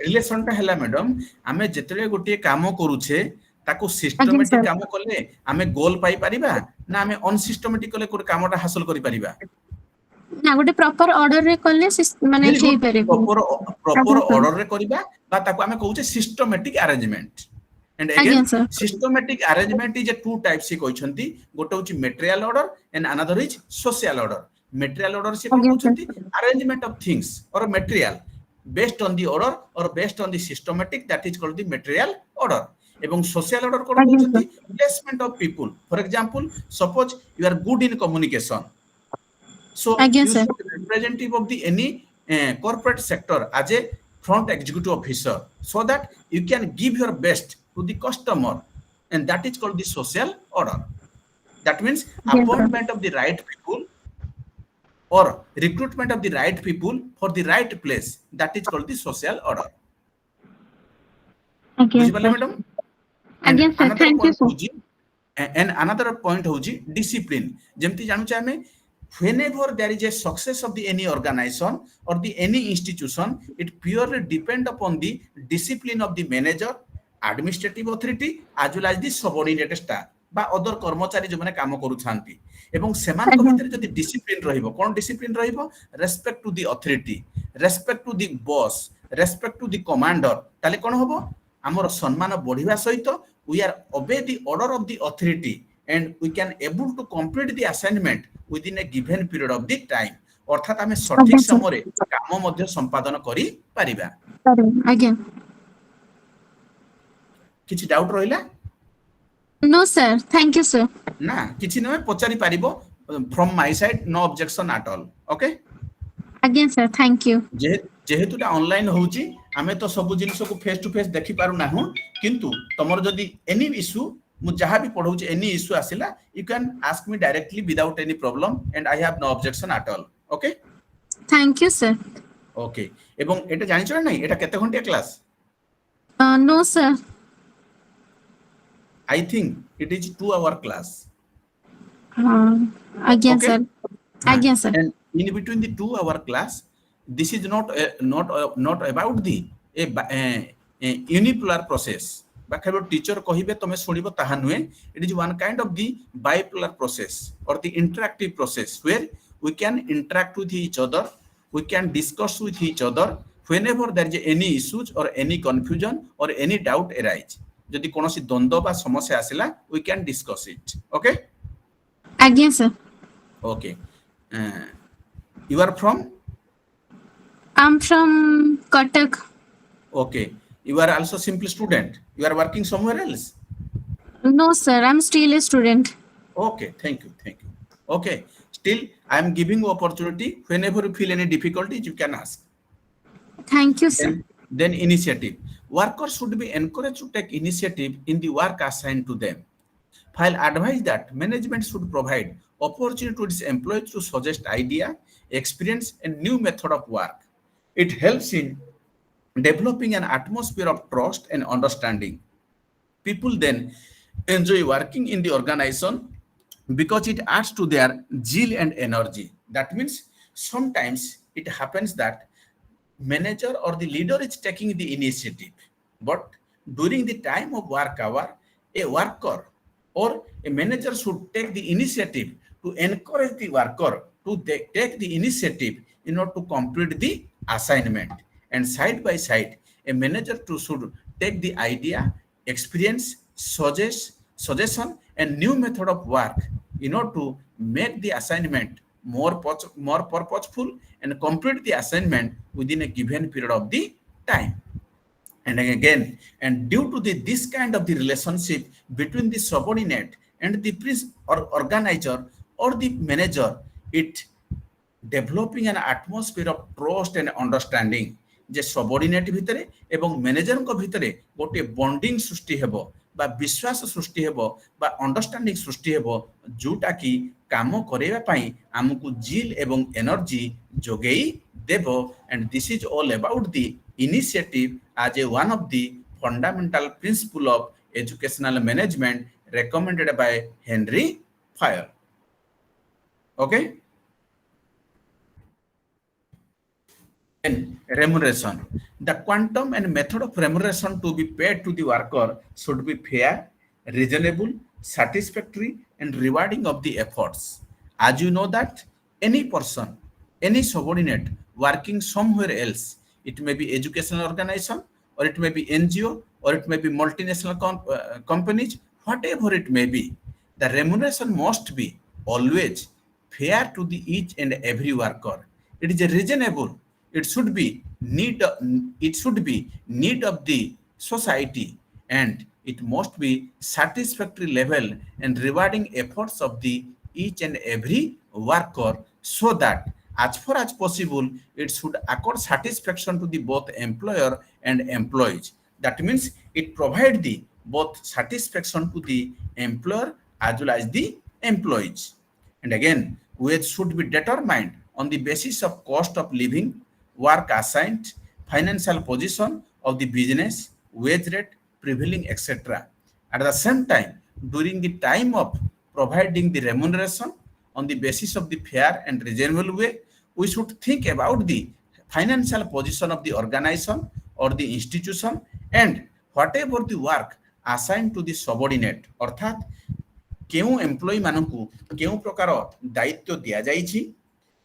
रिलेशनटा हैला मैडम आमे जेतले गोटे काम करूछे ताको सिस्टमैटिक sir. काम कले आमे गोल पाई परिबा ना आमे अनसिस्टमैटिक कले कोन कामटा हासिल करि परिबा ना गोटे प्रॉपर ऑर्डर रे करले माने Very हे good. पारे proper order रे करिबा बा ताको आमे कहूचे systematic arrangement and again Again, sir. systematic arrangement is a two types he कहउछंती गोटे होची material order and another is social order material order से Again, sir. कहउछंती arrangement of things or material based on the order or based on the systematic that is called the material order এবং social order কোন Again, कहउछंती placement of people for example suppose you are good in communication so Again, you sir. should be representative of the any corporate sector as a front executive officer so that you can give your best to the customer and that is called the social order that means Yes, sir. appointment of the right people or recruitment of the right people for the right place that is called the social order Again, बुझिपाले sir. Madam Again, sir. Thank you, sir. and another point hoji discipline जेमति जानू चाहे whenever there is a success of the any organization or the any institution it purely depend upon the discipline of the manager administrative authority as well as the subordinate staff बा other कर्मचारी जो माने काम करू छांती एवं सेमान को भीतर जदी डिसिप्लिन रहिबो कोन डिसिप्लिन रहिबो respect to the authority respect to the boss respect to the commander ताले कोन होबो हमर सम्मान बढ़िबा सहित we are obey the order of the authority and we can able to complete the assignment within a given period of the time अर्थात हमें सठिक समय रे काम मध्ये संपादन करि परिबा Again. किछि डाउट रहिला No, sir. Thank you, sir. ना किछि न पचारि पारिबो from my side no objection at all okay Again, sir. Thank you. जेहेतुटा ऑनलाइन होउची हमें तो सब जिनिस को फेस टू फेस देखि पारु नाहु किंतु तमर जदी एनी इशू मु जहा भी पढौची एनी इशू आसिला you can ask me directly without any problem and I have no objection at all okay Thank you, sir. Okay एवं एटा जानिछ ना नहीं एटा केते घंटा class No, sir. I think it is 2 hour class Again, Okay. sir. Again, sir. and in between the 2 hour class this is not about the a unipolar process बाखबो teacher कहिबे तमे सुनिबो ताहा नुए it is one kind of the bipolar process or the interactive process where we can interact with each other we can discuss with each other whenever there is any issues or any confusion or any doubt arise जदि कोनोसी द्वंद्व बा समस्या आसिला we can discuss it okay Again, sir. okay you are from I'm from Cuttack. okay you are also simple student you are working somewhere else No, sir. I'm still a student. okay thank you okay still I am giving you opportunity whenever you feel any difficulties you can ask Thank you, sir. then initiative workers should be encouraged to take initiative in the work assigned to them while advise that management should provide opportunity to its employees to suggest idea experience and new method of work it helps in developing an atmosphere of trust and understanding people then enjoy working in the organization because it adds to their zeal and energy that means sometimes it happens that manager or the leader is taking the initiative but during the time of work hour a worker or a manager should take the initiative to encourage the worker to take the initiative in order to complete the assignment and side by side a manager too should take the idea experience suggestion and new method of work in order to make the assignment more purposeful and complete the assignment within a given period of the time and again and due to this kind of the relationship between the subordinate and the or organizer or the manager it developing an atmosphere of trust and understanding J subordinate भितरे एवं manager को भितरे गोटे bonding सृष्टि हेबो बा विश्वास सृष्टि हेबो बा अंडरस्टैंडिंग सृष्टि हेबो जोटा की काम करेबा पई हमकु जील एवं एनर्जी जोगेई देबो and this is all about the initiative as a one of the fundamental principle of educational management recommended by Henry Fayol. Okay? And remuneration. The quantum and method of remuneration to be paid to the worker should be fair reasonable, satisfactory, and rewarding of the efforts. As you know that any person, any subordinate working somewhere else, it may be educational organization, or it may be NGO, or it may be multinational companies, whatever it may be, the remuneration must be always fair to the each and every worker. It is reasonable. It should be need. It should be need of the society, and it must be satisfactory level and rewarding efforts of the each and every worker, so that as far as possible it should accord satisfaction to the both employer and employees. That means it provide the both satisfaction to the employer as well as the employees. And again, wage should be determined on the basis of cost of living, work assigned, financial position of the business, wage rate prevailing, etc. At the same time, during the time of providing the remuneration on the basis of the fair and reasonable way, we should think about the financial position of the organization or the institution, and whatever the work assigned to the subordinate, अर्थात केउ employ मानकु केउ प्रकार दायित्व दिया जाइछि,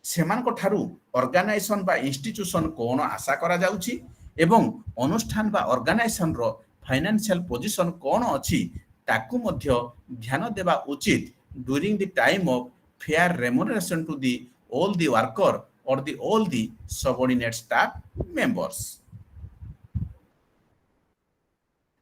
सेमानक ठारू organisation बा institution कोन आशा करा जाउछि, एवं अनुष्ठान बा ऑर्गेनाइजेशन रो फाइनेंशियल पोजीशन कोन अछि ताकु मध्य ध्यान देबा उचित during the time of fair remuneration to the all the worker or the all the subordinate staff members.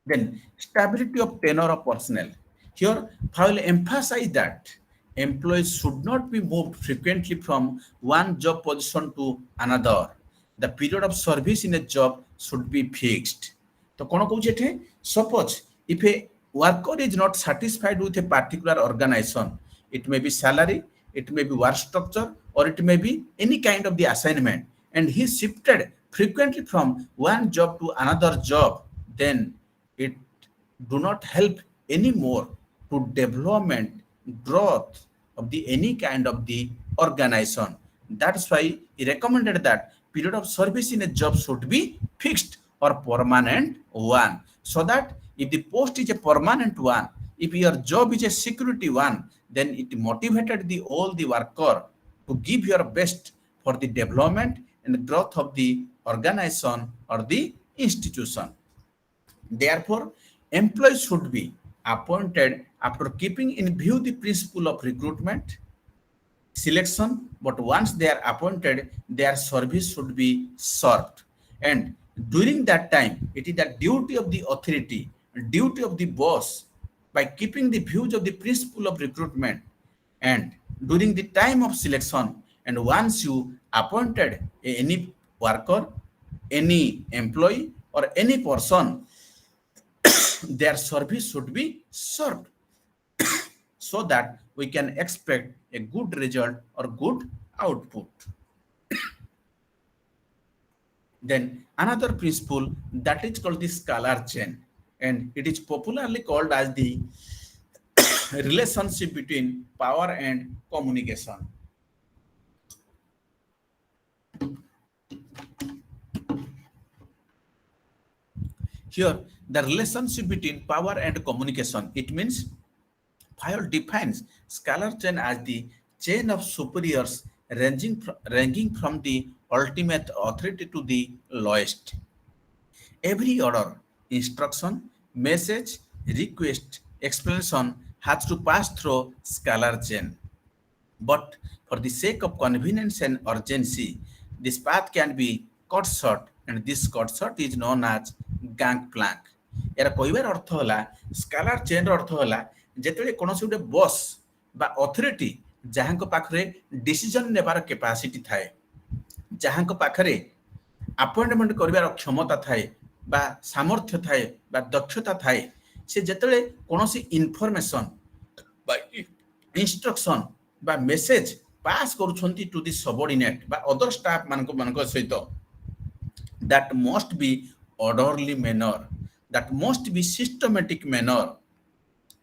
Then stability of tenure of personnel. Here, I will emphasize that employees should not be moved frequently from one job position to another. The period of service in a job should be fixed. So, suppose if a worker is not satisfied with a particular organization, it may be salary, it may be work structure, or it may be any kind of the assignment, and he shifted frequently from one job to another job, then it do not help anymore to development, growth of the any kind of the organization. That's why he recommended that period of service in a job should be fixed or permanent one, so that if the post is a permanent one, if your job is a security one, then it motivated the all the worker to give your best for the development and growth of the organization or the institution. Therefore, employees should be appointed after keeping in view the principle of recruitment, selection, but once they are appointed, their service should be served. And during that time, it is the duty of the authority, duty of the boss, by keeping the views of the principle of recruitment, and during the time of selection, and once you appointed any worker, any employee, or any person, their service should be served so that we can expect a good result or good output. Then another principle that is called the scalar chain, and it is popularly called as the relationship between power and communication. Here, the relationship between power and communication, it means Fayol defines scalar chain as the chain of superiors ranging from the ultimate authority to the lowest. Every order, instruction, message, request, explanation has to pass through scalar chain. But for the sake of convenience and urgency, this path can be cut short, and this cut short is known as gangplank. यार कहबार अर्थ होला scalar chain रो अर्थ होला जेतले कोनोसी उडे boss बा authority जहांको पाखरे decision नेबार capacity थाए, जहांको पाखरे appointment करबार क्षमता थाए बा सामर्थ्य थाए बा दक्षता थाए, से जेतले कोनोसी इन्फॉर्मेशन बा इंस्ट्रक्शन बा मेसेज पास करूछंती टू द सबऑर्डिनेट बा अदर स्टाफ मानको सहित, that must be orderly manner, that must be systematic manner,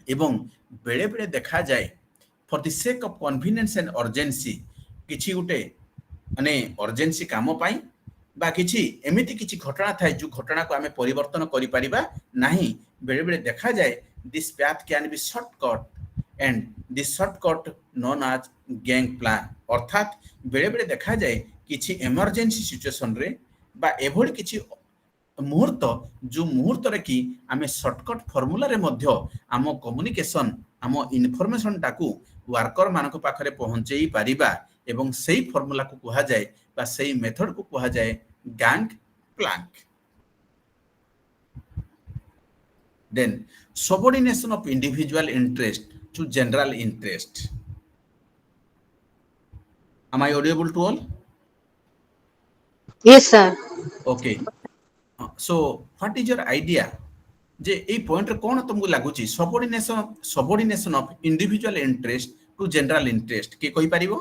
एवं बेले बेले देखा जाए for the sake of convenience and urgency किछि उटे माने urgency काम पाई बा किछि एमिति किछि घटना थाए जो घटना को आमे परिवर्तन करि परिबा नाही, बेले बेले देखा जाए this path can be shortcut, and this shortcut known as gang plan. अर्थात बेले बेले देखा जाए किछि इमरजेंसी सिचुएशन रे बा एभोल किछि मुहूर्त जो मुहूर्त रे कि आमे शॉर्टकट फार्मूला रे मध्य आम कम्युनिकेशन आम इनफॉरमेशन टाकू वर्कर मानक पाखरे पहुंचेई पारिबा एवं सेही फार्मूला को कहा जाए बा सेही मेथड को कहा जाए gang plan. Then subordination of individual interest to general interest. Am I audible to all? Yes, sir. Okay. So what is your idea? जे এই পয়েন্ট রে কোন तुमको लागुची subordination of individual interest to general interest के कहि परिबो?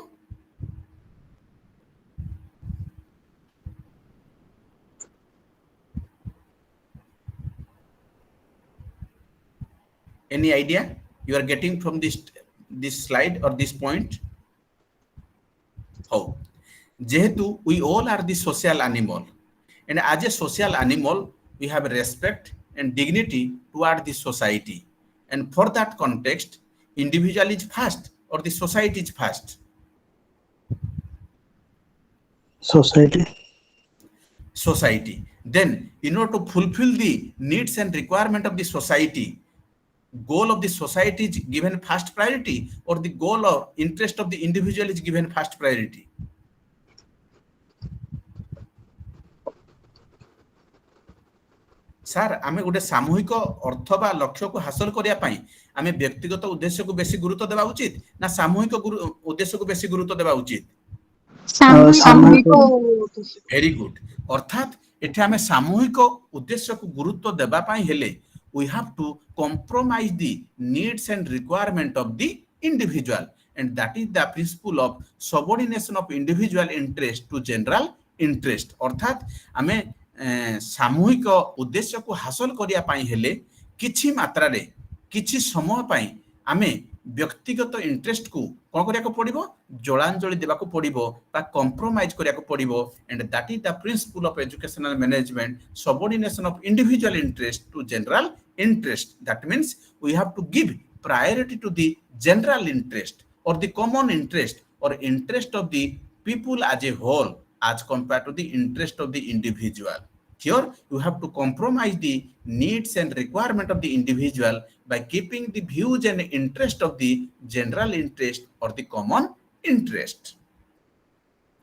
Any idea you are getting from this slide or this point? How? Jehetu we all are the social animal, and as a social animal we have respect and dignity toward the society, and for that context individual is first or the society is first? Society. Then in order to fulfill the needs and requirement of the society, goal of the society is given first priority or the goal or interest of the individual is given first priority? Sir आमे गोटे सामूहिक अर्थ बा लक्ष्य को हासिल करिया पई आमे व्यक्तिगत उद्देश्य को बेसी गुरुत्व देबा उचित ना सामूहिक उद्देश्य को बेसी गुरुत्व देबा उचित? Very good. अर्थात एठी आमे सामूहिक उद्देश्य को गुरुत्व देबा पई हेले we have to compromise the needs and requirement of the individual, and that is the principle of subordination of individual interest to general interest. अर्थात आमे सामूहिक उद्देश्य को हासिल करिया पाई हेले किछि मात्रा रे किछि समय पाई आमे व्यक्तिगत इंटरेस्ट को कोन करिया को पड़िबो जोड़ांजलि देबा को पड़िबो बा कंप्रोमाइज करिया को पड़िबो, and that is the principle of educational management, subordination of individual interest to general interest. That means we have to give priority to the general interest or the common interest or interest of the people as a whole as compared to the interest of the individual. Here you have to compromise the needs and requirement of the individual by keeping the views and interest of the general interest or the common interest.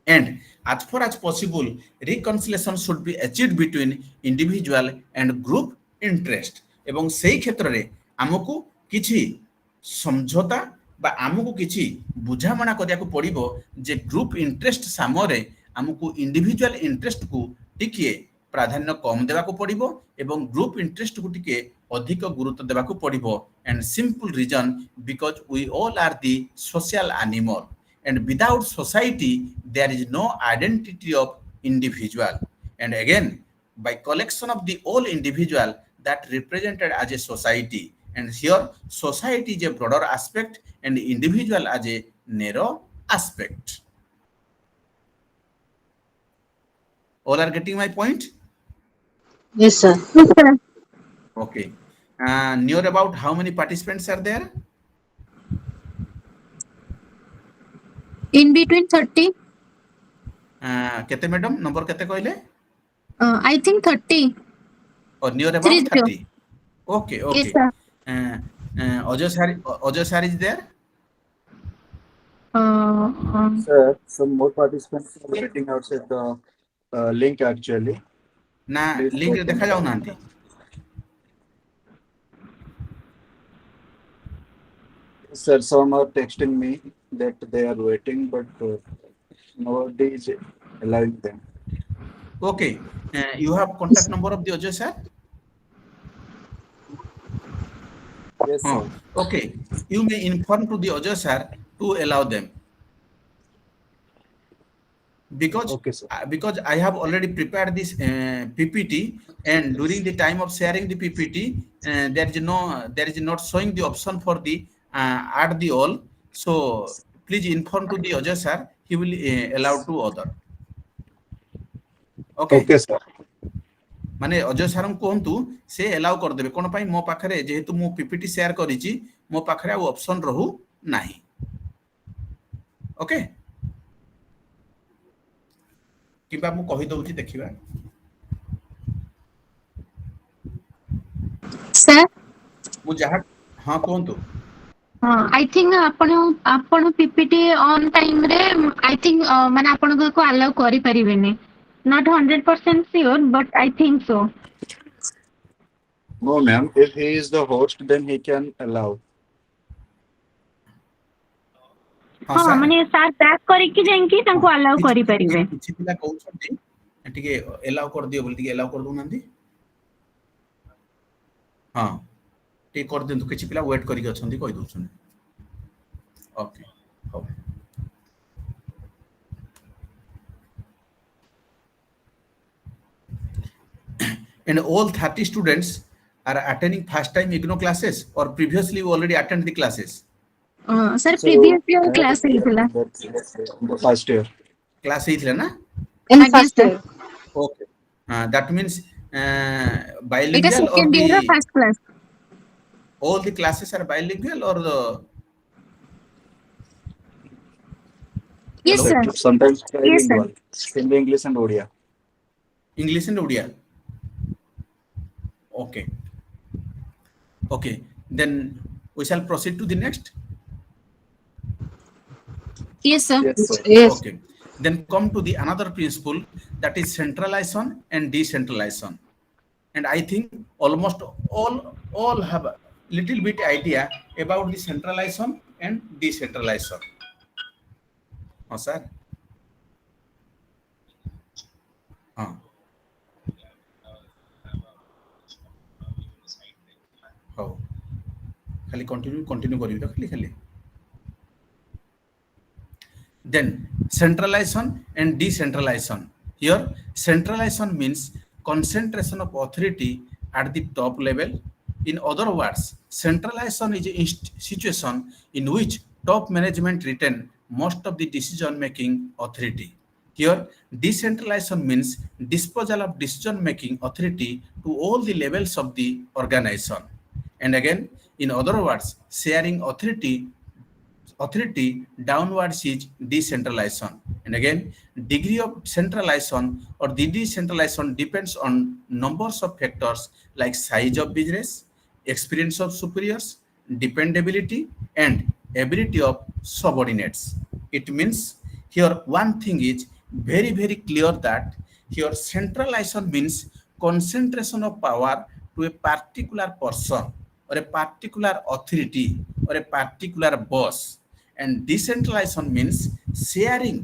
And as far as possible, reconciliation should be achieved between individual and group interest. एवं सेही क्षेत्र रे आमको किछि समझौता बा आमको किछि बुझामणा करिया को पड़िबो जे ग्रुप इंटरेस्ट सामरे आमको इंडिविजुअल इंटरेस्ट को टिके प्राधान्य कम देबा को पड़िबो एवं ग्रुप इंटरेस्ट को टिके अधिक गुरुत्व देबा को पड़िबो. And simple reason because we all are the social animal, and without society there is no identity of individual, and again by collection of the all individual that represented as a society, and here society is a broader aspect and individual as a narrow aspect. All are getting my point? Yes, sir. Okay. Near about how many participants are there? In between 30. Kete madam number kete koile? I think 30. Or near about 30. Okay, okay. Yes, sir. Ajay sir is there? Sir, some more participants are waiting outside the link actually. Na link dekha jau nanti. Sir, some are texting me that they are waiting, but nobody is allowing them. Okay. You have contact number of the Ajay sir? Yes, sir. Okay. You may inform to the Ajay sir to allow them. Because, okay, sir. Because I have already prepared this PPT, and during the time of sharing the PPT, there is not showing the option for the add the all. So please inform to the Ajay sir. He will allow to other. Okay. Okay, sir. माने Ajay sir कहतु से allow कर देबे कोन पई मो पाखरे जेहेतु मु पीपीटी शेयर करिछि मो पाखरे आ ऑप्शन रहू नाही ओके किबा मु कहि दउछि देखिबा सर मु जहा हां कहतु आई थिंक आपण पीपीटी ऑन टाइम रे आई थिंक माने आपण को अलाउ करि परिबेनी not 100% sure but I think so No, ma'am. If he is the host, then he can allow. हां हां सर माने सर पैक करि कि जेंकी तांको अलाउ करि परिबे किछि पिला कहउछन्ती एटिके एलाउ कर दियो बोलि एलाउ कर दउ नंदी हां टे कर देंतु किछि पिला वेट करि अछन्ती कहि दउछन ओके हो and all 30 students are attending first time IGNO classes or previously you already attend the classes sir So, previous year class हेतिला the first year. class ହେଇଥିଲା ନା In Aଜ୍ଞା, first sir. year. okay that means एटा bilingual or second year रा the first class all the classes are bilingual or the yes Hello? Sir Sometimes Yes, sir. bilingual. Hindi, English and Odia. English and Odia okay okay then we shall proceed to the next yes sir Yes, sir. Yes. okay then come to the another principle that is centralization and decentralization and I think almost all have a little bit idea about the centralization and decentralization oh sir हो खाली continue करी तो खाली then centralization and decentralization here centralization means concentration of authority at the top level in other words centralization is a situation in which top management retain most of the decision making authority here decentralization means disposal of decision making authority to all the levels of the organization and again in other words sharing authority downwards is decentralization and again degree of centralization or the decentralization depends on numbers of factors like size of business experience of superiors dependability and ability of subordinates it means here one thing is very clear that here centralization means concentration of power to a particular person or a particular authority or a particular boss and decentralization means sharing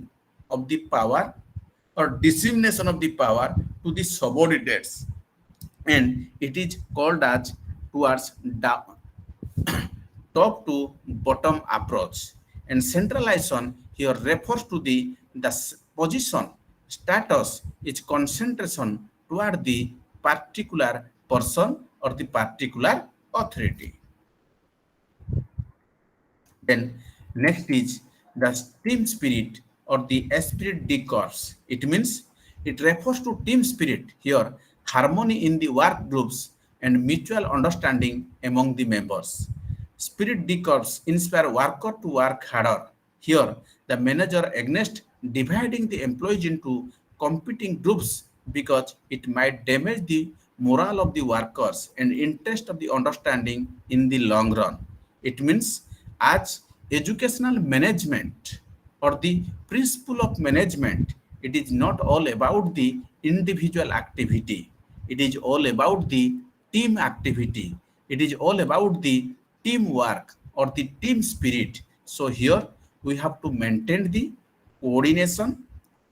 of the power or dissemination of the power to the subordinates and it is called as towards top to bottom approach and centralization here refers to the position status is concentration toward the particular person or the particular authority then next is the team spirit or the esprit de corps. It means it refers to team spirit here, harmony in the work groups and mutual understanding among the members. Spirit de corps inspire worker to work harder. Here, the manager against dividing the employees into competing groups because it might damage the morale of the workers and interest of the understanding in the long run. It means as educational management or the principle of management, it is not all about the individual activity. It is all about the team activity. It is all about the teamwork or the team spirit. So here we have to maintain the coordination,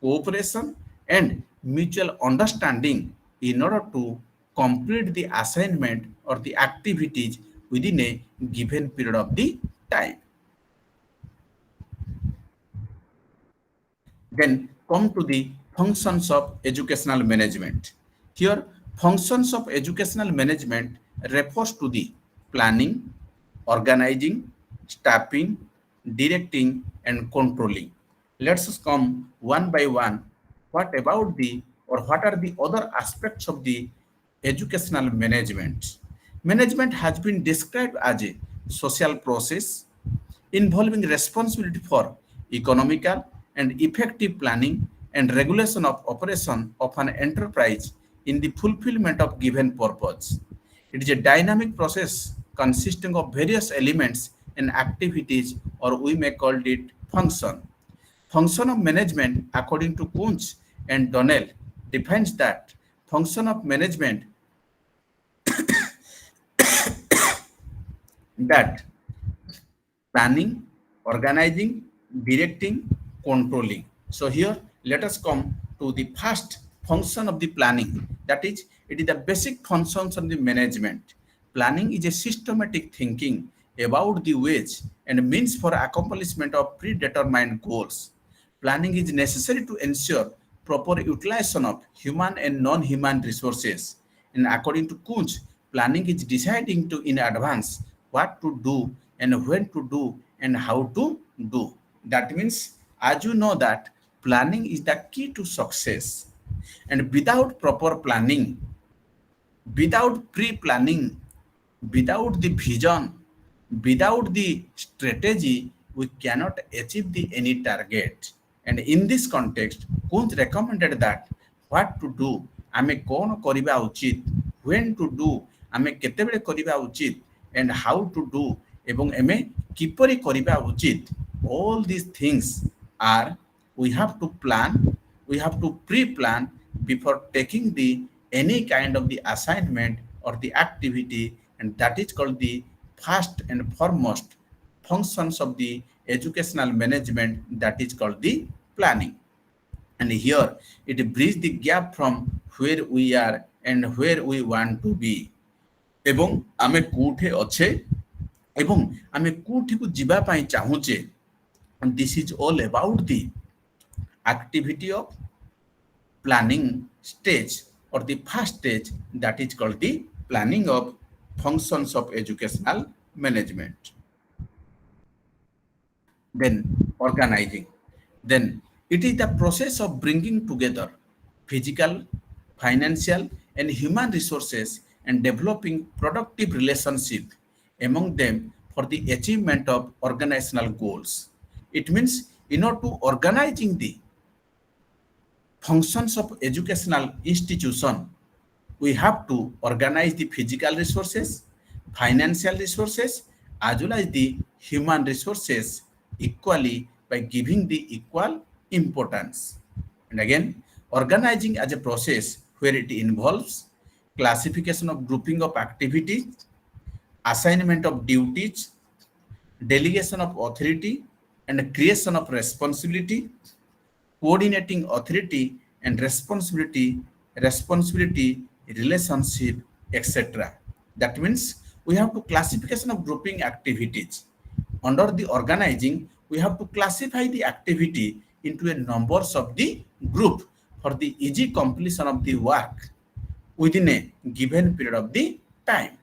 cooperation, and mutual understanding in order to complete the assignment or the activities within a given period of the time. Then come to the functions of educational management. Here, functions of educational management refers to the planning, organizing, staffing, directing, and controlling. Let's come one by one. What about the or what are the other aspects of the educational management. Management has been described as a social process involving responsibility for economical and effective planning and regulation of operation of an enterprise in the fulfillment of given purpose. It is a dynamic process consisting of various elements and activities, or we may call it function. Function of management, according to Kunz and Donnell, defines that function of management that planning, organizing, directing, controlling. So here, let us come to the first function of the planning. That is, it is the basic functions of the management. Planning is a systematic thinking about the ways and means for accomplishment of predetermined goals. Planning is necessary to ensure proper utilization of human and non-human resources. And according to Kunz, planning is deciding to in advance what to do and when to do and how to do. That means, as you know, that planning is the key to success. And without proper planning, without pre-planning, without the vision, without the strategy, we cannot achieve any target. And in this context, Kunz recommended that what to do, ame kon koriba uchit, when to do, ame ketebele koriba uchit, and how to do, ebong ame kipori koriba uchit. All these things are, we have to plan, we have to pre-plan before taking the any kind of the assignment or the activity, and that is called the first and foremost functions of the educational management, that is called the planning. And here it bridges the gap from where we are and where we want to be. Ebong ame kouthe oche ebong ame kouthe ku jiba pai chahuche. And this is all about the activity of planning stage, or the first stage, that is called the planning of functions of educational management. Then organizing. Then it is the process of bringing together physical, financial, and human resources and developing productive relationship among them for the achievement of organizational goals. It means, in order to organizing the functions of educational institution, we have to organize the physical resources, financial resources, as well as the human resources equally by giving the equal importance. And again, organizing as a process where it involves classification of grouping of activities, assignment of duties, delegation of authority, and creation of responsibility, coordinating authority and responsibility, relationship, etc. That means we have to classification of grouping activities. Under the organizing, we have to classify the activity into a numbers of the group for the easy completion of the work within a given period of the time.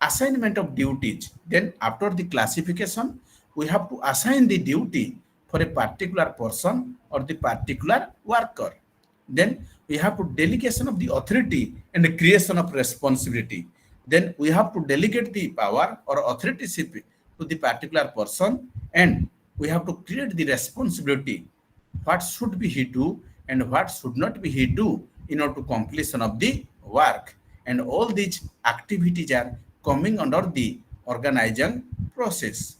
Assignment of duties. Then after the classification, we have to assign the duty for a particular person or the particular worker. Then we have to delegation of the authority and the creation of responsibility. Then we have to delegate the power or authorship to the particular person, and we have to create the responsibility. What should be he do and what should not be he do in order to completion of the work. And all these activities are coming under the organizing process.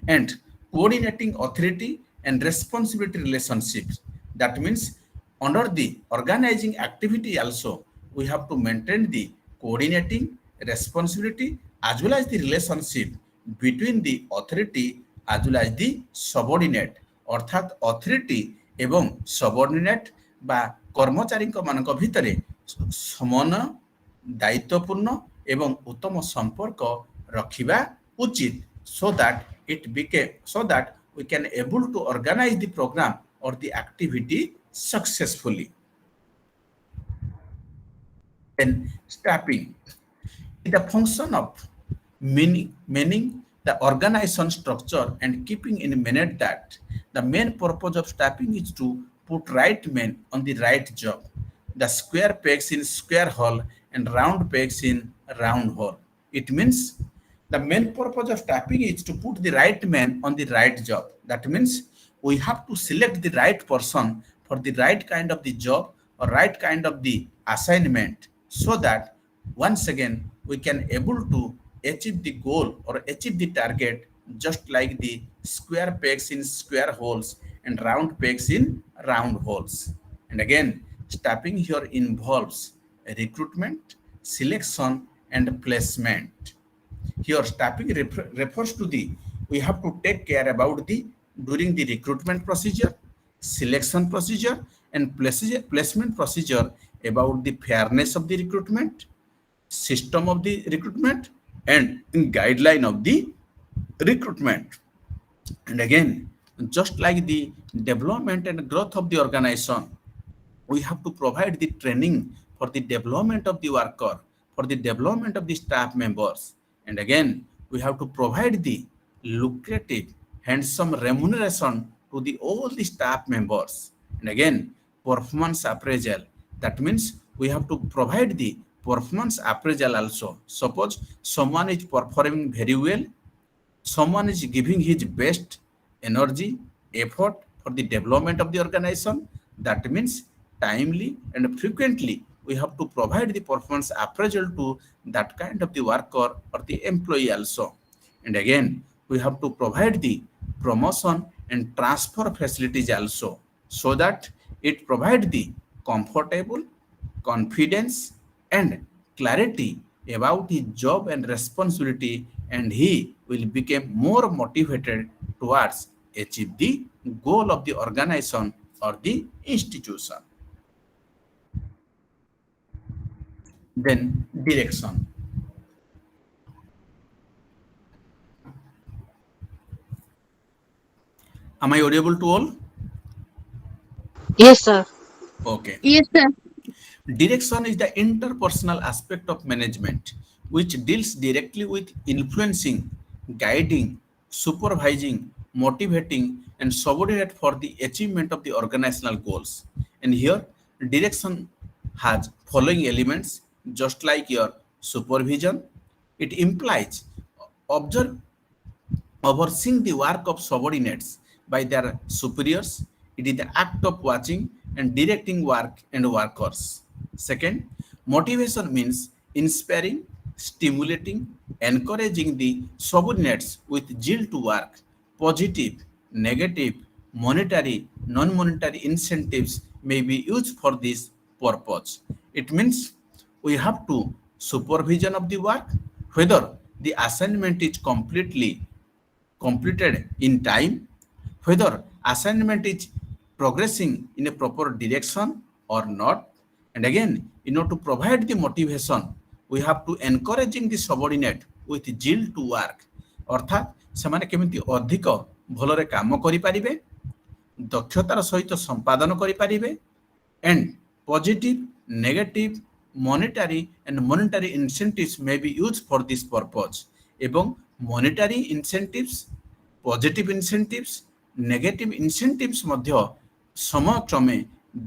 And coordinating authority and responsibility relationships. That means under the organizing activity also, we have to maintain the coordinating responsibility as well as the relationship between the authority as well as the subordinate. अर्थात authority एवं subordinate बा कर्मचारी मानक भितरे समान दायित्वपूर्ण एवं उत्तम संपर्क रखिबा उचित, so that we can able to organize the program or the activity successfully. Then staffing is the function of meaning the organization structure and keeping in mind that the main purpose of staffing is to put right men on the right job. the square pegs in square hole and round pegs in round hole. It means the main purpose of staffing is to put the right man on the right job. That means we have to select the right person for the right kind of the job or right kind of the assignment, so that once again we can able to achieve the goal or achieve the target, just like the square pegs in square holes and round pegs in round holes. And again, staffing here involves recruitment, selection, and placement. Here, staffing refers to the, we have to take care about the during the recruitment procedure, selection procedure, and placement procedure, about the fairness of the recruitment, system of the recruitment, and guideline of the recruitment. And again, just like the development and growth of the organization, we have to provide the training for the development of the worker, for the development of the staff members. And again, we have to provide the lucrative, handsome remuneration to the all the staff members. And again, performance appraisal. That means we have to provide the performance appraisal also. Suppose someone is performing very well, someone is giving his best energy, effort for the development of the organization. That means timely and frequently we have to provide the performance appraisal to that kind of the worker or the employee also. And again, we have to provide the promotion and transfer facilities also, so that it provides the comfortable, confidence, and clarity about his job and responsibility, and he will become more motivated towards achieve the goal of the organization or the institution. Then direction. Am I audible to all? Yes, sir. Okay. Yes, sir. Direction is the interpersonal aspect of management, which deals directly with influencing, guiding, supervising, motivating, and subordinate for the achievement of the organizational goals. And here, direction has following elements, just like your supervision. It implies observe, overseeing the work of subordinates by their superiors. It is the act of watching and directing work and workers. Second, motivation means inspiring, stimulating, encouraging the subordinates with zeal to work. Positive, negative, monetary, non-monetary incentives may be used for this purpose. It means we have to supervision of the work, whether the assignment is completed in time, whether assignment is progressing in a proper direction or not. And again, in order to provide the motivation, we have to encouraging the subordinate with zeal to work. अर्थात ସେମାନେ କେମିତି ଅଧିକ ଭଲରେ କାମ କରିପାରିବେ, ଦକ୍ଷତାର ସହିତ ସମ୍ପାଦନ କରିପାରିବେ, and positive, negative, monetary and monetary incentives may be used for this purpose. ଏବଂ monetary incentives, positive incentives, negative incentives ମଧ୍ୟ ସମୟକ୍ରମେ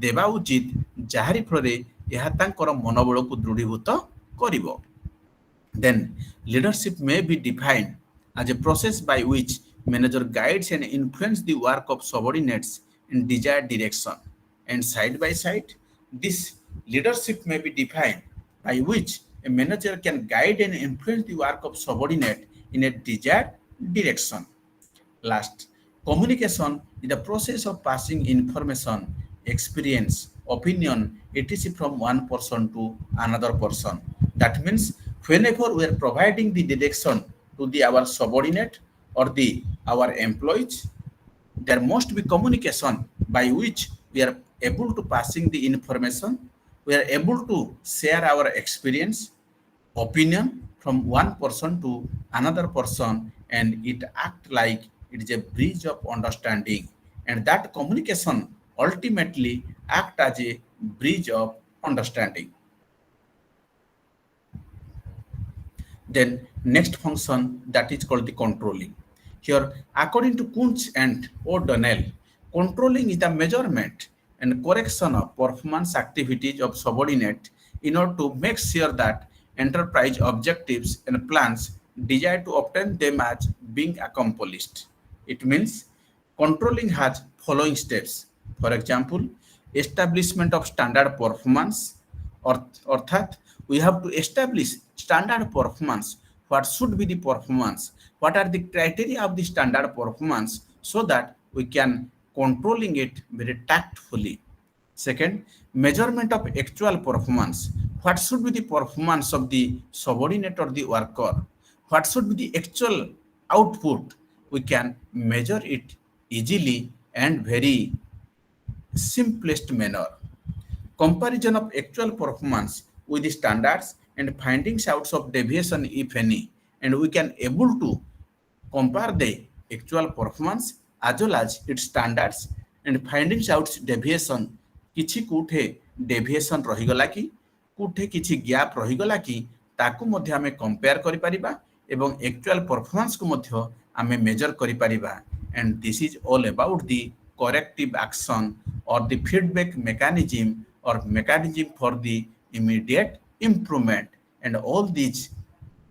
ଦେବା ଉଚିତ, ଯାହାରି ଫଳରେ ଏହା ତାଙ୍କର ମନୋବଳକୁ ଦୃଢ଼ୀଭୂତ କରିବ. Then leadership may be defined as a process by which manager guides and influences the work of subordinates in desired direction. And side by side, this leadership may be defined by which a manager can guide and influence the work of subordinate in a desired direction. Last, communication is the process of passing information, experience, opinion, etc. from one person to another person. That means whenever we are providing the direction to our subordinate or our employees, there must be communication by which we are able to passing the information, we are able to share our experience, opinion from one person to another person, and it act like it is a bridge of understanding, and that communication ultimately act as a bridge of understanding. Then next function, that is called the controlling. Here, according to Kuntz and O'Donnell, controlling is the measurement and correction of performance activities of subordinate in order to make sure that enterprise objectives and plans desired to obtain them as being accomplished. It means controlling has following steps. For example, establishment of standard performance, or that we have to establish standard performance. What should be the performance? What are the criteria of the standard performance so that we can controlling it very tactfully. Second, measurement of actual performance. What should be the performance of the subordinate or the worker? What should be the actual output? We can measure it easily and very simplest manner. Comparison of actual performance with the standards and findings out of deviation, if any, and we can able to compare the actual performance as well as its standards and findings out deviation. किछि कोठे deviation रहीगला कि कोठे किछि gap रहीगला कि ताकू मध्ये हमें compare करि परिबा एवं एक्चुअल परफॉर्मेंस को मध्ये हमें मेजर करि परिबा and this is all about the corrective action or the feedback mechanism or mechanism for the immediate improvement, and all these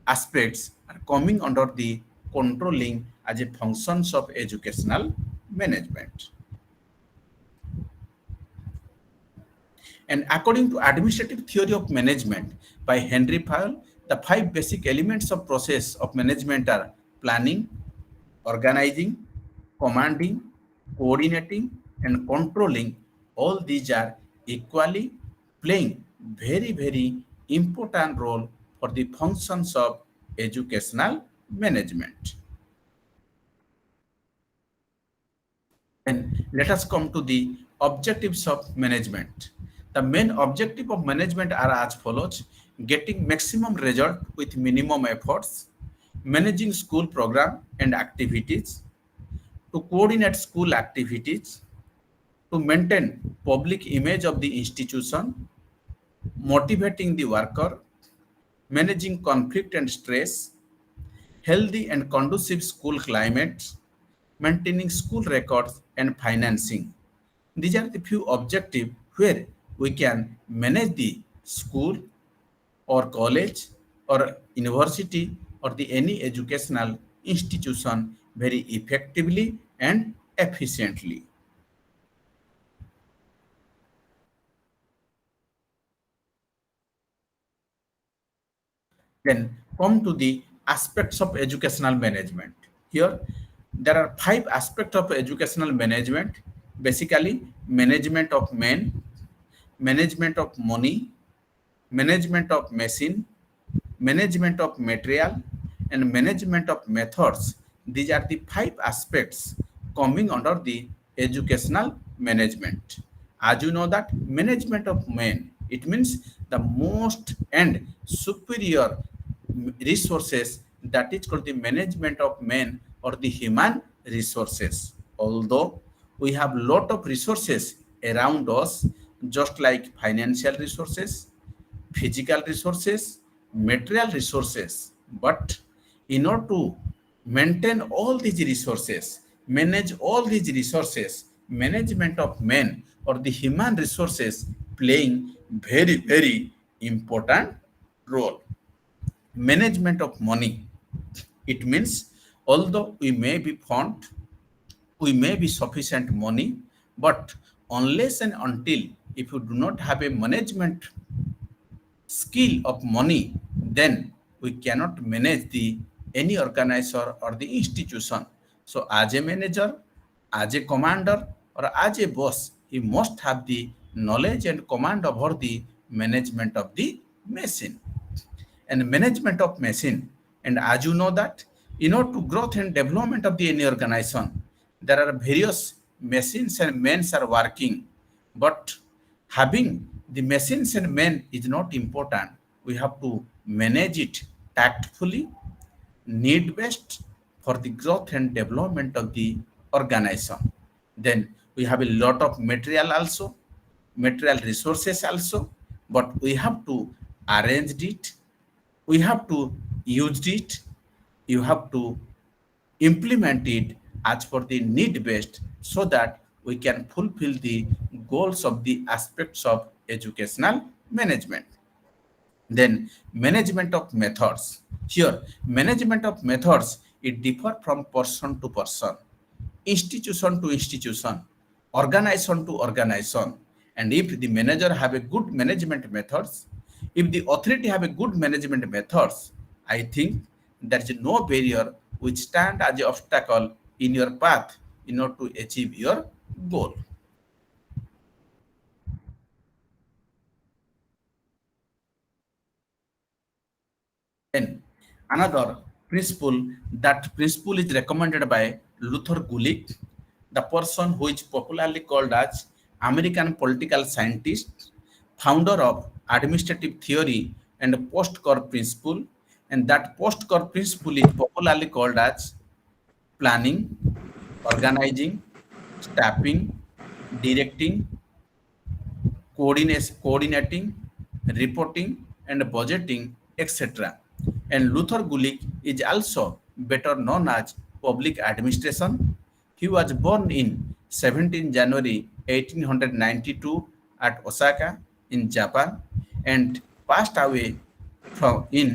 aspects are coming under the controlling as a functions of educational management. And according to administrative theory of management by Henry Fayol, the 5 basic elements of process of management are planning, organizing, commanding, coordinating, and controlling. All these are equally playing very important role for the functions of educational management. And let us come to the objectives of management. The main objective of management are as follows: getting maximum result with minimum efforts, managing school program and activities, to coordinate school activities, to maintain public image of the institution, motivating the worker, managing conflict and stress, healthy and conducive school climate, maintaining school records and financing. These are the few objectives where we can manage the school or college or university or the any educational institution very effectively and efficiently. Then come to the aspects of educational management. Here there are 5 aspects of educational management. Basically, management of men, management of money, management of machine, management of material, and management of methods. These are the 5 aspects coming under the educational management. As you know that management of men, it means the most and superior resources, that is called the management of men or the human resources. Although we have lot of resources around us, just like financial resources, physical resources, material resources, but in order to maintain all these resources, manage all these resources, management of men or the human resources playing very important role. Management of money, it means although we may be fund, we may be sufficient money, but unless and until if you do not have a management skill of money, then we cannot manage the any organizer or the institution. So as a manager, as a commander, or as a boss, he must have the knowledge and command over the management of the machine and management of machine. And as you know that in order to growth and development of the any organization, there are various machines and men are working, but having the machines and men is not important. We have to manage it tactfully, need based for the growth and development of the organization. Then we have a lot of material also, material resources also, but we have to arrange it, we have to use it, you have to implement it as for the need based, so that we can fulfill the goals of the aspects of educational management. Then management of methods. Here, management of methods, it differ from person to person, institution to institution, organization to organization. And if the manager have a good management methods, if the authority have a good management methods, I think there is no barrier which stand as an obstacle in your path in order to achieve your goal. Then another principle, that principle is recommended by Luther Gulick, the person who is popularly called as American political scientist, founder of administrative theory and POSDCORB principle, and that POSDCORB principle is popularly called as planning, organizing, staffing, directing, coordinating, reporting, and budgeting, etc. And Luther Gulick is also better known as public administration. He was born in 17 January 1892 at Osaka in Japan and passed away in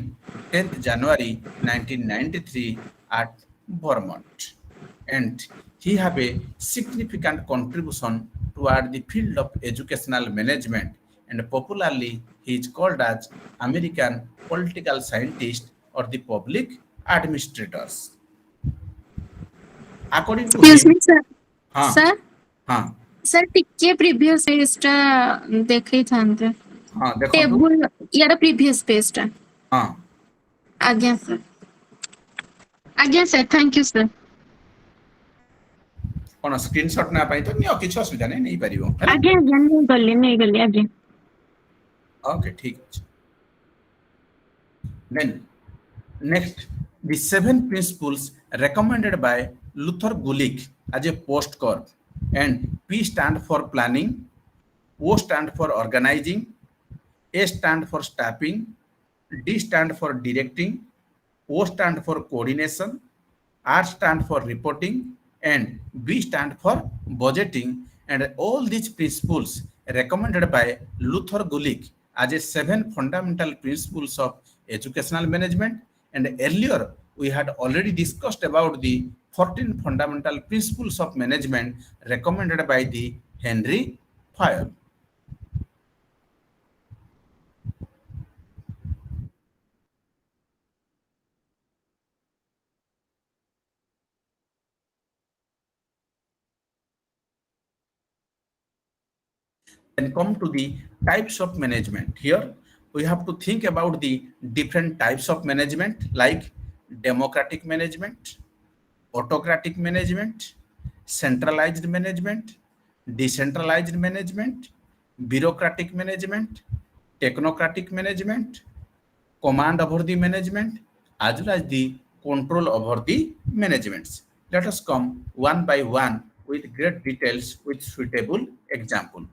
10th January 1993 at Vermont. And he have a significant contribution toward the field of educational management, and popularly he is called as American political scientist or the public administrators. According to Excuse him, me, sir. हाँ, Sir, हाँ, sir टिके previous page टा देखई थांते. हाँ, देखो Table यार previous page टा. हाँ, आज्ञा sir. आज्ञा सर, थैंक यू सर. कौन स्क्रीनशॉट ना पाई तो नहीं किसी असुविधा नहीं पारिबो आज्ञा आज्ञा नहीं गली आज्ञा. ओके ठीक है. Then next, the 7 principles recommended by Luther Gulick as a POSDCORB, and P stand for planning, O stand for organizing, A stand for staffing, D stand for directing, O stand for coordination, R stand for reporting, and B stand for budgeting. And all these principles recommended by Luther Gulick as a 7 fundamental principles of educational management. And earlier we had already discussed about the 14 fundamental principles of management recommended by the Henry Fayol. Then come to the types of management. Here we have to think about the different types of management like democratic management, autocratic management, centralized management, decentralized management, bureaucratic management, technocratic management, command over the management, as well as the control over the managements. Let us come one by one with great details with suitable example.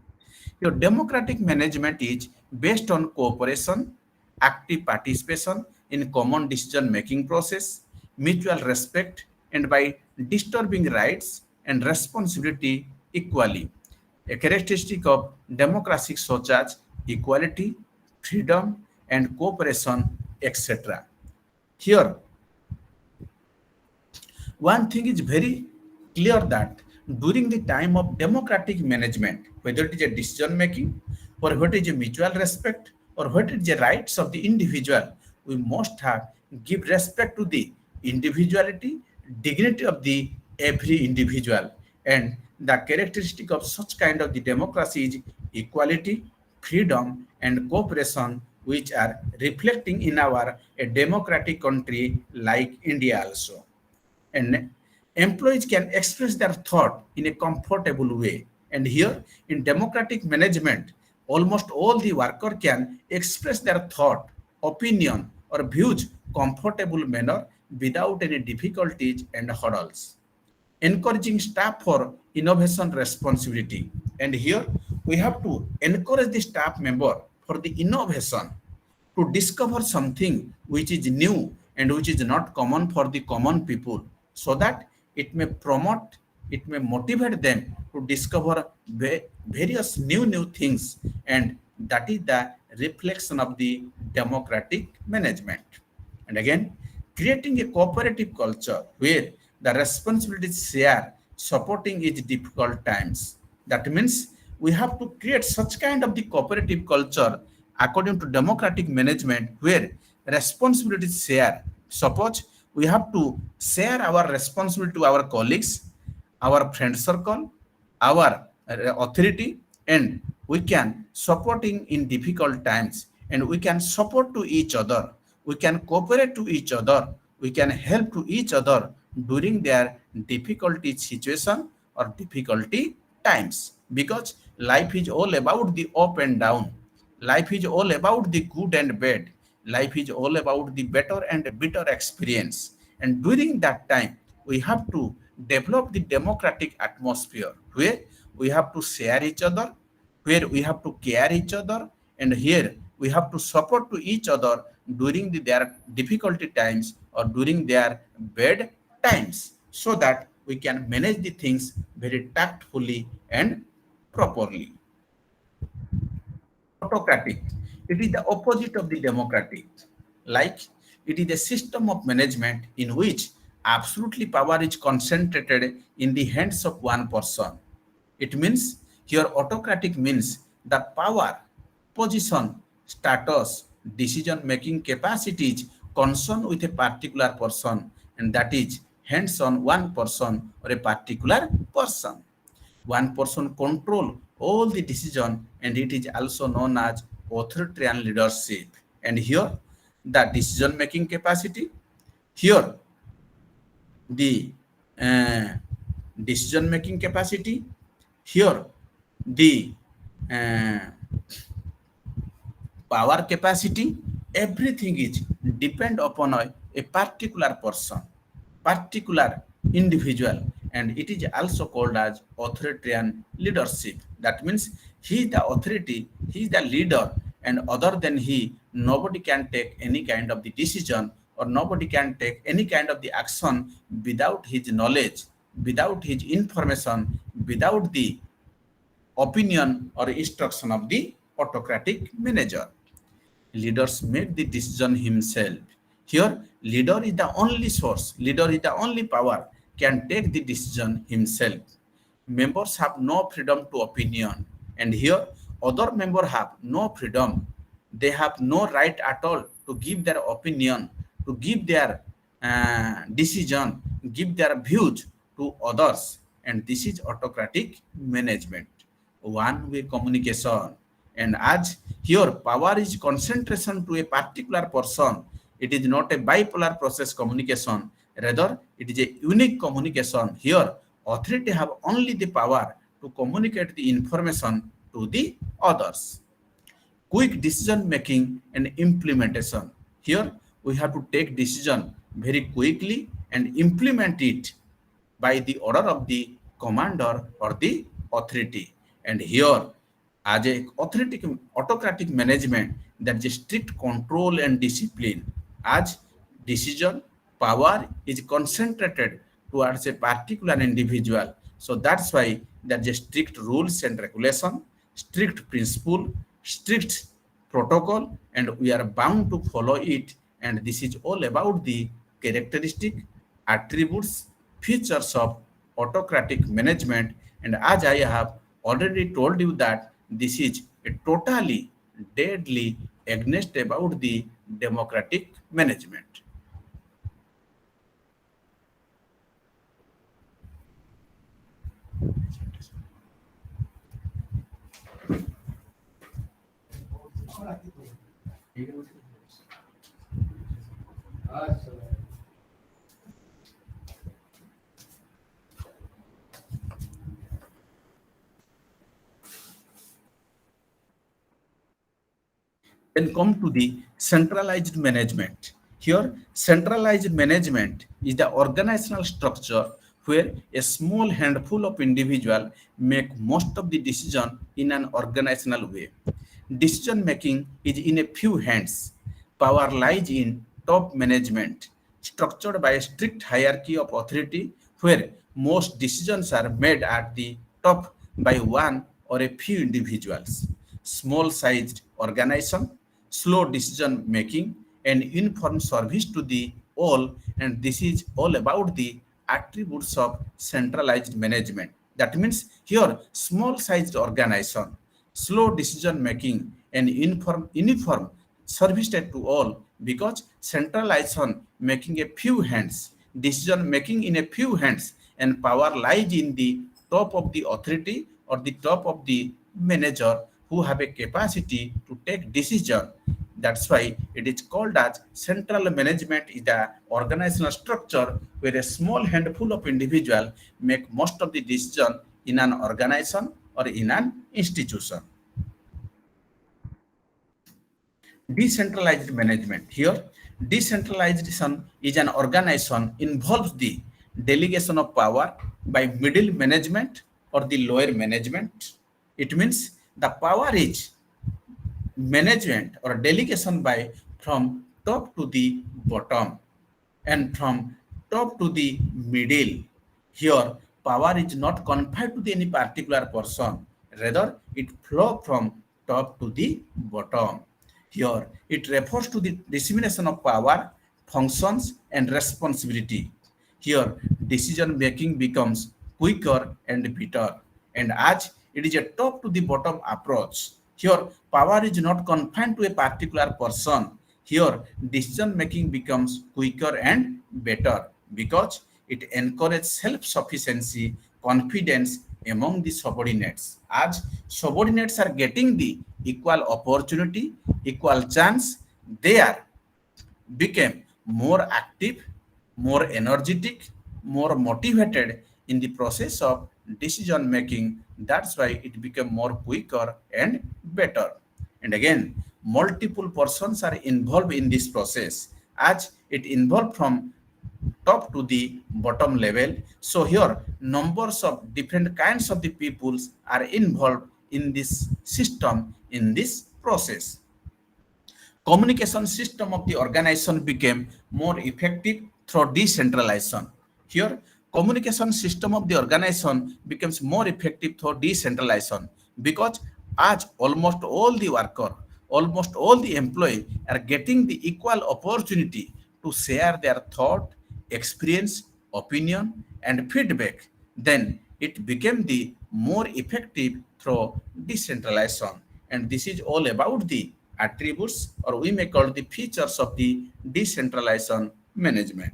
Your democratic management is based on cooperation, active participation in common decision-making process, mutual respect, and by disturbing rights and responsibility equally. A characteristic of democracy such as equality, freedom, and cooperation, etc. Here, one thing is very clear that during the time of democratic management, whether it is a decision making or whether it is a mutual respect or whether it is the rights of the individual, we must have give respect to the individuality, dignity of the every individual, and the characteristic of such kind of the democracy is equality, freedom, and cooperation, which are reflecting in our a democratic country like India also. And employees can express their thought in a comfortable way. And here in democratic management, almost all the worker can express their thought, opinion, or views comfortable manner without any difficulties and hurdles. Encouraging staff for innovation responsibility. And here we have to encourage the staff member for the innovation to discover something which is new and which is not common for the common people, so that it may promote it may motivate them to discover various new things, and that is the reflection of the democratic management. And again, creating a cooperative culture where the responsibility is shared, supporting is difficult times. That means we have to create such kind of the cooperative culture according to democratic management where responsibility is shared. Suppose we have to share our responsibility to our colleagues, our friend circle, our authority, and we can supporting in difficult times, and we can support to each other, we can cooperate to each other, we can help to each other during their difficulty situation or difficulty times, because life is all about the up and down, life is all about the good and bad, life is all about the better and bitter experience, and during that time we have to develop the democratic atmosphere where we have to share each other, where we have to care each other, and here we have to support to each other during their difficulty times or during their bad times, so that we can manage the things very tactfully and properly. Autocratic, it is the opposite of the democratic. Like, it is a system of management in which absolutely power is concentrated in the hands of one person. It means here autocratic means that power, position, status, decision making capacities concerned with a particular person, and that is hands on one person or a particular person. One person control all the decision, and it is also known as authoritarian leadership. And here the decision making capacity, here the decision making capacity, here the power capacity, everything is depend upon a particular person, particular individual, and it is also called as authoritarian leadership. That means he is the authority, he is the leader, and other than he, nobody can take any kind of the decision, or nobody can take any kind of the action without his knowledge, without his information, without the opinion or instruction of the autocratic manager. Leaders make the decision himself. Here, leader is the only source, leader is the only power, can take the decision himself. Members have no freedom to opinion, and here other members have no freedom. They have no right at all to give their opinion, to give their decision, give their views to others, and this is autocratic management. One-way communication, and as here power is concentration to a particular person, it is not a bipolar process communication, rather it is a unique communication. Here authority have only the power to communicate the information to the others. Quick decision making and implementation, here we have to take decision very quickly and implement it by the order of the commander or the authority. And here, as a autocratic management, there is strict control and discipline, as decision power is concentrated towards a particular individual. So that's why there is strict rules and regulation, strict principle, strict protocol, and we are bound to follow it. And this is all about the characteristic, attributes, features of autocratic management. And as I have already told you that this is a totally deadly against about the democratic management. Then come to the centralized management. Here, centralized management is the organizational structure where a small handful of individuals make most of the decision in an organizational way. Decision making is in a few hands. Power lies in top management, structured by a strict hierarchy of authority where most decisions are made at the top by one or a few individuals. Small sized organization, slow decision making, and uniform service to the all, and this is all about the attributes of centralized management. That means here small sized organization, slow decision making, and uniform service to all, because centralization making a few hands, decision making in a few hands, and power lies in the top of the authority or the top of the manager who have a capacity to take decision. That's why it is called as central management is the organizational structure where a small handful of individuals make most of the decision in an organization or in an institution. Decentralized management. Here, decentralization is an organization involves the delegation of power by middle management or the lower management. It means the power is management or delegation by from top to the bottom and from top to the middle. Here, power is not confined to any particular person. Rather, it flows from top to the bottom. Here, it refers to the dissemination of power, functions, and responsibility. Here, decision making becomes quicker and better. And as it is a top to the bottom approach, here, power is not confined to a particular person. Here, decision making becomes quicker and better because it encourages self-sufficiency, confidence among the subordinates. As subordinates are getting the equal opportunity, equal chance, they are became more active, more energetic, more motivated in the process of decision making. That's why it became more quicker and better. And again, multiple persons are involved in this process as it involved from top to the bottom level. So here numbers of different kinds of the peoples are involved in this system, in this process. Communication system of the organization became more effective through decentralization. Here, communication system of the organization becomes more effective through decentralization because as almost all the worker, almost all the employee are getting the equal opportunity to share their thought, experience, opinion, and feedback, then it became the more effective through decentralization. And this is all about the attributes, or we may call the features of the decentralization management.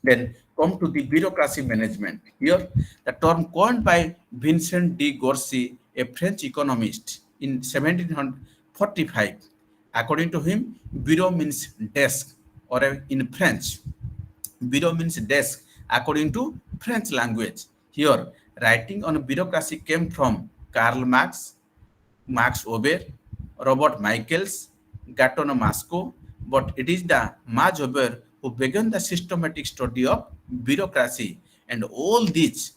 Then come to the bureaucracy management. Here, the term coined by Vincent de Gorcy, a French economist, in 1745. According to him, bureau means desk, or in French, bureau means desk according to French language. Here, writing on bureaucracy came from Karl Marx, Max Weber, Robert Michaels, Gatton Masco, but it is the Max Weber who began the systematic study of bureaucracy. And all these,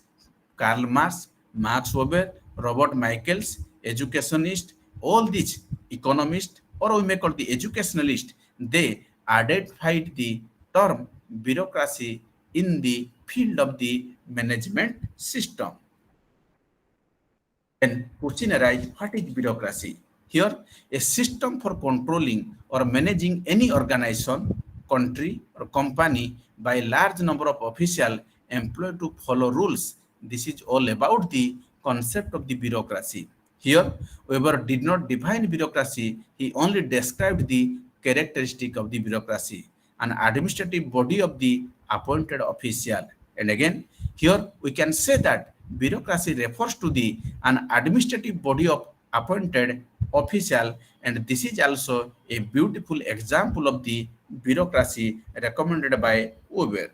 Karl Marx, Max Weber, Robert Michaels, educationist, all these economists, or we may call the educationalists, they identified the term bureaucracy in the field of the management system. Then question arises, what is bureaucracy? Here, a system for controlling or managing any organization, country, or company by a large number of officials employed to follow rules. This is all about the concept of the bureaucracy. Here, Weber did not define bureaucracy, he only described the characteristic of the bureaucracy, an administrative body of the appointed official. And again, here we can say that bureaucracy refers to the an administrative body of appointed official, and this is also a beautiful example of the bureaucracy recommended by Weber.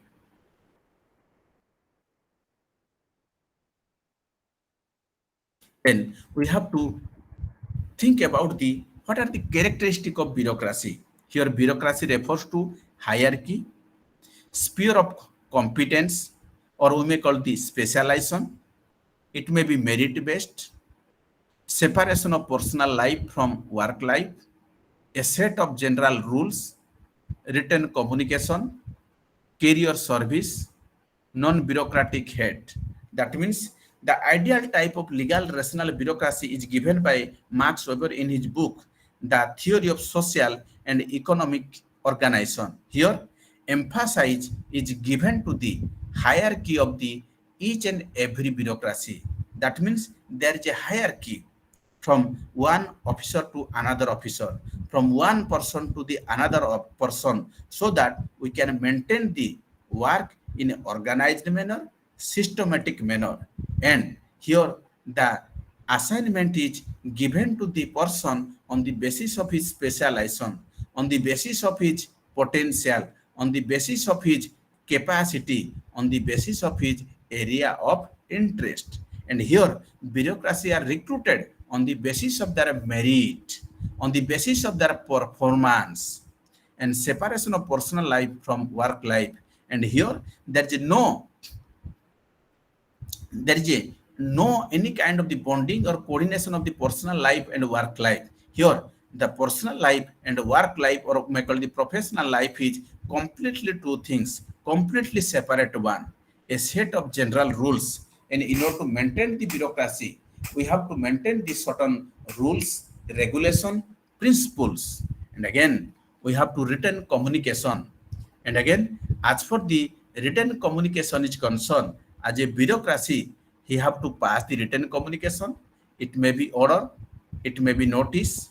Then we have to think about the what are the characteristics of bureaucracy. Here bureaucracy refers to hierarchy, sphere of competence, or we may call the specialization. It may be merit based, separation of personal life from work life, a set of general rules, written communication, career service, non-bureaucratic head. That means the ideal type of legal rational bureaucracy is given by Max Weber in his book, The Theory of Social and Economic Organization. Here, emphasis is given to the hierarchy of the each and every bureaucracy. That means there is a hierarchy from one officer to another officer, from one person to the another person, so that we can maintain the work in an organized manner, systematic manner. And here the assignment is given to the person on the basis of his specialization, on the basis of his potential, on the basis of his capacity, on the basis of his area of interest. And here bureaucracy are recruited on the basis of their merit, on the basis of their performance, and separation of personal life from work life. And here there is no any kind of the bonding or coordination of the personal life and work life. Here the personal life and work life, or may call the professional life, is completely two things, completely separate one, a set of general rules. And in order to maintain the bureaucracy, we have to maintain the certain rules, regulation, principles. And again, we have to written communication. And again, as for the written communication is concerned, as a bureaucracy, he have to pass the written communication. It may be order, it may be notice,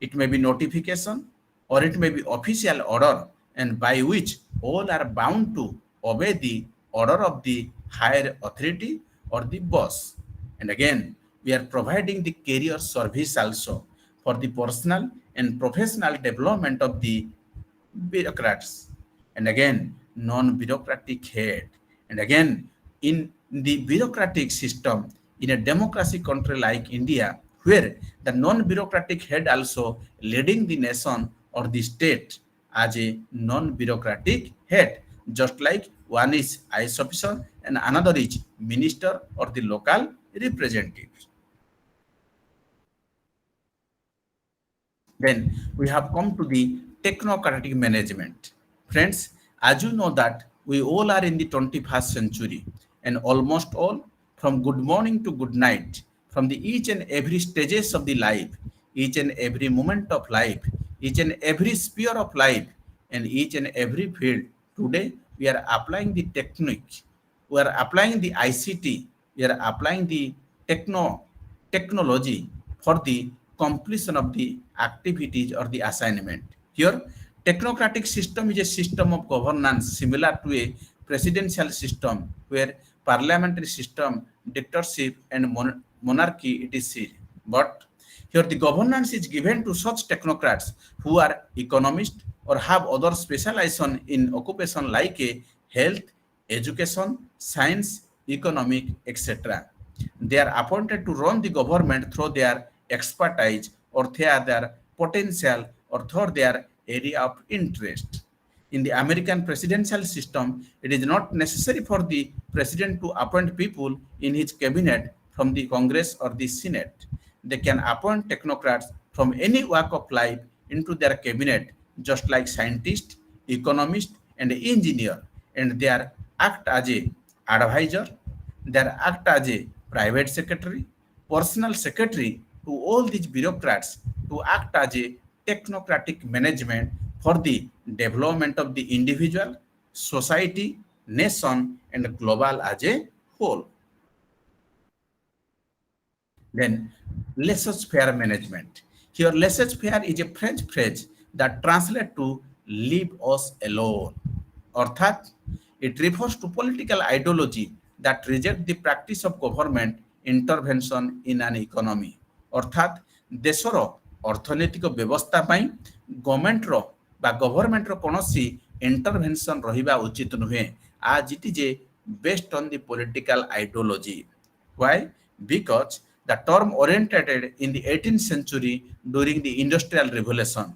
it may be notification, or it may be official order, and by which all are bound to obey the order of the higher authority or the boss. And again, we are providing the career service also for the personal and professional development of the bureaucrats. And again, non-bureaucratic head. And again, in the bureaucratic system, in a democracy country like India, where the non-bureaucratic head also leading the nation or the state as a non-bureaucratic head, just like one is IS officer and another is minister or the local representative. Then we have come to the technocratic management. Friends, as you know that we all are in the 21st century, and almost all, from good morning to good night, from the each and every stages of the life, each and every moment of life, each and every sphere of life, and each and every field, today we are applying the technique, we are applying the ICT, we are applying the technology for the completion of the activities or the assignment. Here, technocratic system is a system of governance similar to a presidential system where parliamentary system, dictatorship, and monarchy it is seen. But here the governance is given to such technocrats who are economists or have other specialization in occupation like a health, education, science, economic, etc. They are appointed to run the government through their expertise or through their potential or through their area of interest. In the American presidential system, it is not necessary for the president to appoint people in his cabinet from the Congress or the Senate. They can appoint technocrats from any walk of life into their cabinet, just like scientists, economists, and engineer, and they are act as a advisor, they are act as a private secretary, personal secretary to all these bureaucrats to act as a technocratic management for the development of the individual, society, nation, and global as a whole. Then, laissez-faire management. Here, laissez-faire is a French phrase that translates to leave us alone. Arthat, it refers to political ideology that reject the practice of government intervention in an economy. Arthat, ଦେଶର ଅର୍ଥନୈତିକ ବ୍ୟବସ୍ଥା ପାଇଁ ଗଭର୍ଣ୍ଣମେଣ୍ଟର ବା ଗଭର୍ଣ୍ଣମେଣ୍ଟର କୌଣସି intervention ରହିବା ଉଚିତ ନୁହେଁ, as it is a based on the political ideology. Why? Because the term originated in the 18th century during the Industrial Revolution.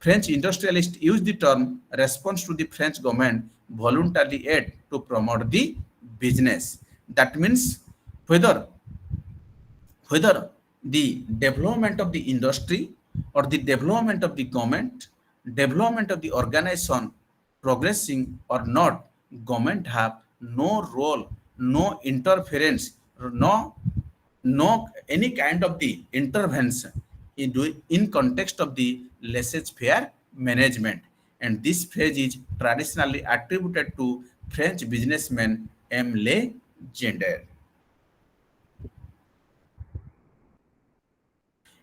French industrialists used the term response to the French government voluntarily aid to promote the business. That means whether the development of the industry or the development of the government, development of the organization progressing or not, government have no role, no interference, no any kind of the intervention in context of the laissez-faire management. And this phrase is traditionally attributed to French businessman M. Legendre.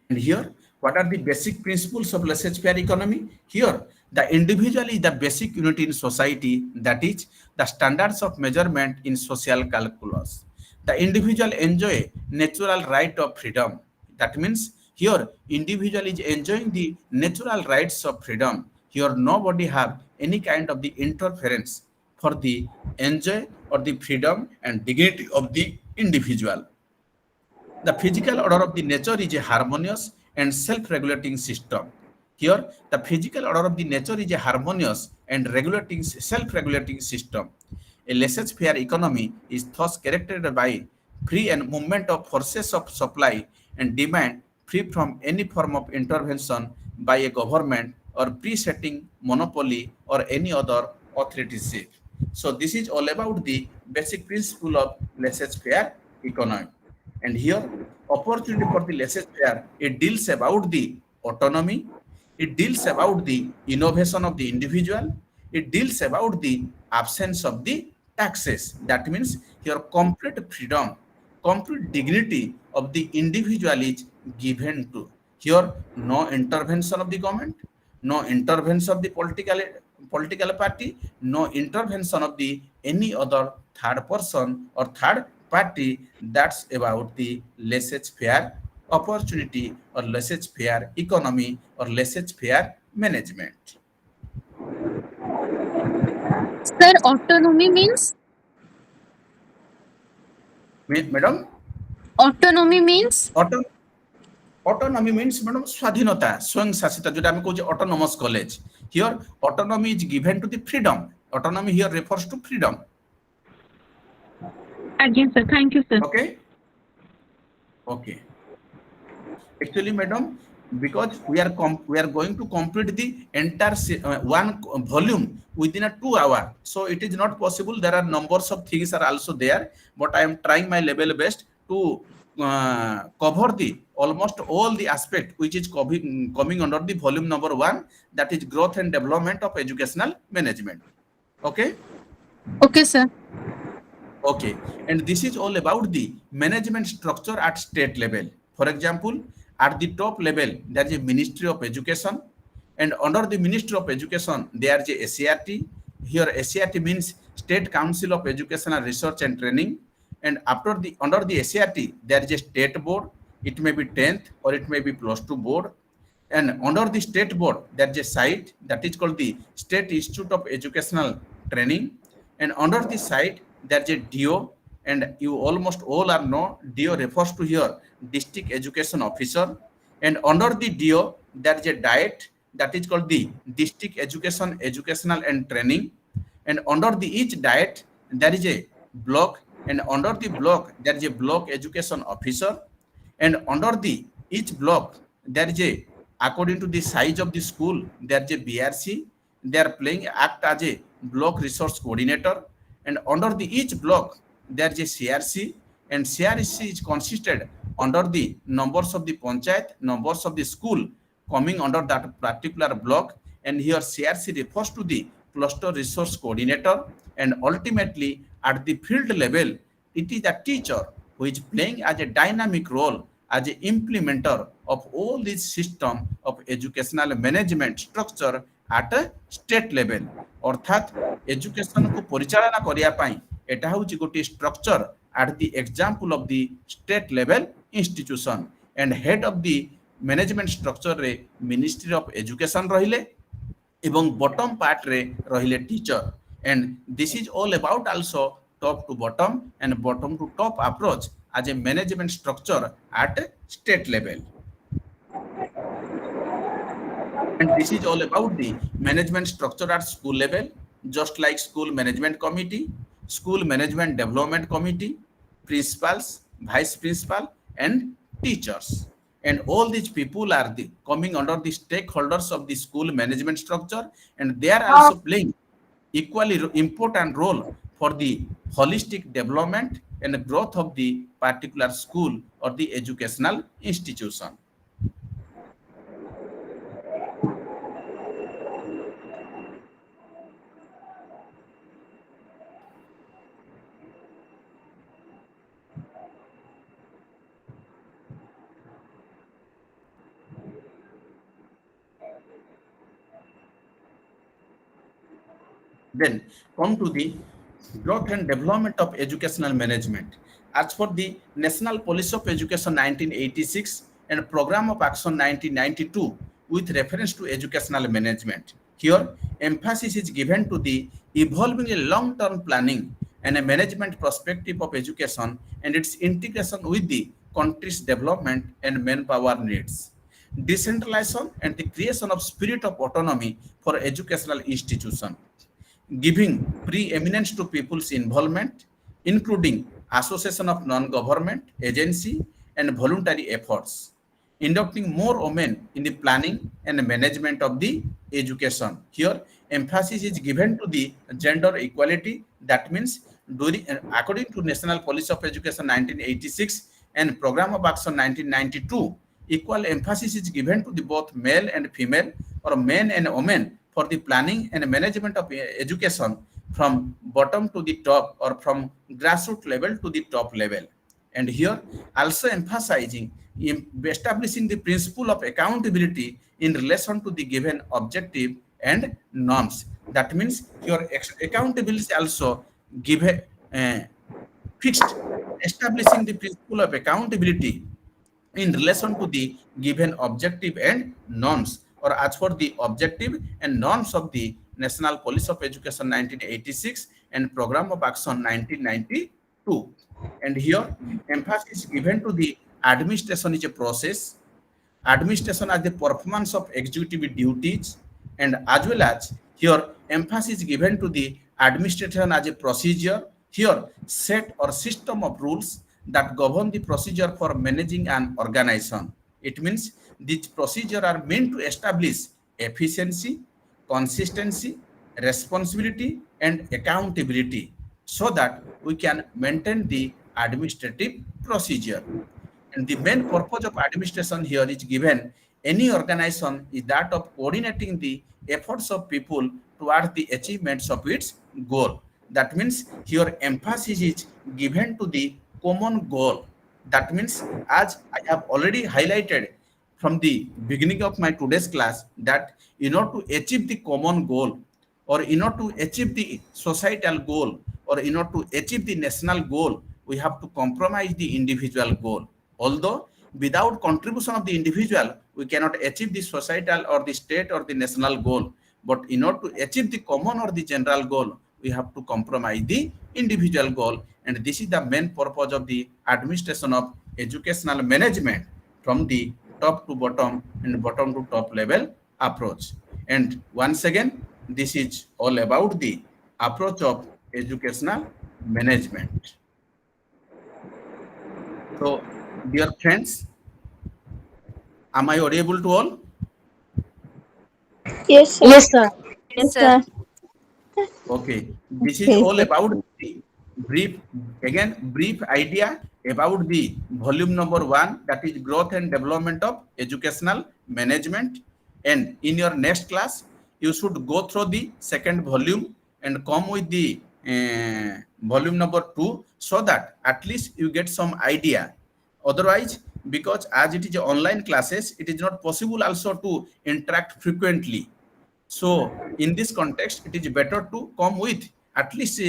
And here, what are the basic principles of laissez-faire economy? Here, the individual is the basic unit in society, that is, the standards of measurement in social calculus. The individual enjoy natural right of freedom. That means here, individual is enjoying the natural rights of freedom. Here, nobody have any kind of the interference for the enjoy or the freedom and dignity of the individual. The physical order of the nature is a harmonious and self-regulating system. Here, the physical order of the nature is a harmonious and self-regulating system. A laissez-faire economy is thus characterized by free and movement of forces of supply and demand, free from any form of intervention by a government or pre-setting monopoly or any other authorship. So this is all about the basic principle of laissez-faire economy. And here, opportunity for the laissez-faire, it deals about the autonomy, it deals about the innovation of the individual, it deals about the absence of the taxes. That means here complete freedom, complete dignity of the individual is given to. Here, no intervention of the government, no intervention of the political party, no intervention of the any other third person or third party. That's about the laissez-faire opportunity or laissez-faire economy or laissez-faire management. Sir, autonomy means? Madam? Autonomy means? Autonomy means, madam, swadhinata, swayam shasita, jota ame koche autonomous college. Here, autonomy is given to the freedom. Autonomy here refers to freedom. Again, sir. Thank you, sir. Okay. Okay. Actually, madam, because we are going to complete the entire one volume within a 2 hour, so it is not possible. There are numbers of things are also there, but I am trying my level best to cover the almost all the aspect which is coming under the volume number 1, that is growth and development of educational management. Okay. Okay, sir. Okay, and this is all about the management structure at state level. For example, at the top level, there is a Ministry of Education, and under the Ministry of Education, there is a SCRT. Here, SCRT means State Council of Educational Research and Training, and under the SCRT, there is a state board. It may be 10th or it may be +2 board, and under the state board, there is a site that is called the State Institute of Educational Training, and under the site, there is a DO, and you almost all are know DO refers to here District Education Officer, and under the DO there is a diet that is called the District Educational and Training, and under the each diet there is a block, and under the block there is a Block Education Officer, and under the each block there is a, according to the size of the school, there is a BRC. They are act as a block resource coordinator, and under the each block there is a CRC, and CRC is consisted under the numbers of the panchayat, numbers of the school coming under that particular block, and here CRC refers to the cluster resource coordinator, and ultimately at the field level it is a teacher who is playing as a dynamic role as an implementer of all this system of educational management structure at a state level. अर्थात education को परिचालना करिया पाई एटा होची गोटी structure at the example of the state level institution, and head of the management structure रे ministry of education रहिले एवं बॉटम पार्ट रे रहिले teacher, and this is all about also top to bottom and bottom to top approach as a management structure at state level. And this is all about the management structure at school level, just like school management committee, school management development committee, principals, vice principal, and teachers. And all these people are coming under the stakeholders of the school management structure, and they are also playing equally important role for the holistic development and growth of the particular school or the educational institution. Then come to the growth and development of educational management. As for the National Policy of Education 1986 and Program of Action 1992 with reference to educational management, here emphasis is given to the evolving a long-term planning and a management perspective of education and its integration with the country's development and manpower needs. Decentralization and the creation of spirit of autonomy for educational institutions, giving preeminence to people's involvement, including association of non-government agency and voluntary efforts, inducting more women in the planning and management of the education. Here, emphasis is given to the gender equality. That means, according to National Policy of Education 1986 and Program of Action 1992, equal emphasis is given to the both male and female or men and women for the planning and management of education from bottom to the top or from grassroots level to the top level. And here also emphasizing establishing the principle of accountability in relation to the given objective and norms. That means your accountability also given fixed, establishing the principle of accountability in relation to the given objective and norms, or as for the objective and norms of the National Policy of Education 1986 and Program of Action 1992. And here emphasis is given to the administration is a process, administration as the performance of executive duties, and as well as here emphasis is given to the administration as a procedure, here set or system of rules that govern the procedure for managing an organization. It means these procedures are meant to establish efficiency, consistency, responsibility, and accountability so that we can maintain the administrative procedure. And the main purpose of administration here is given any organization is that of coordinating the efforts of people towards the achievements of its goal. That means here emphasis is given to the common goal. That means, as I have already highlighted from the beginning of my today's class, that in order to achieve the common goal, or in order to achieve the societal goal, or in order to achieve the national goal, we have to compromise the individual goal. Although without contribution of the individual, we cannot achieve the societal or the state or the national goal. But in order to achieve the common or the general goal, we have to compromise the individual goal. And this is the main purpose of the administration of educational management from the top to bottom and bottom to top level approach. And once again, this is all about the approach of educational management. So, dear friends, am I audible to all? Yes, sir. Yes, sir. Yes, sir. Okay, this is all about the brief idea about the volume number 1, that is growth and development of educational management. And in your next class, you should go through the second volume and come with the volume number 2, so that at least you get some idea. Otherwise, because as it is online classes, it is not possible also to interact frequently. So in this context, it is better to come with at least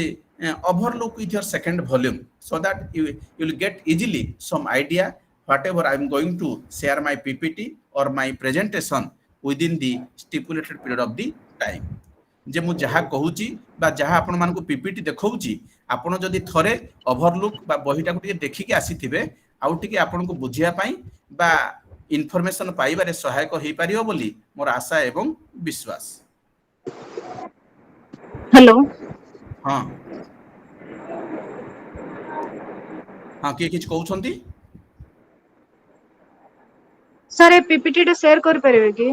overlook with your second volume, so that you will get easily some idea whatever I am going to share my PPT or my presentation within the stipulated period of the time. जे मु जहा कहूची बा जहा आपण मानको PPT देखौची, आपण जदि थरे overlook बा बहिटा को देखि के आसीथिबे आउ टिके आपण को बुझिया पई बा इन्फॉर्मेशन पाइबारे सहायक होई पारियो बोली मोर आशा एवं विश्वास। हेलो हां हां के किछ कहउछंती सर ए पीपीटी शेयर कर परिबे की?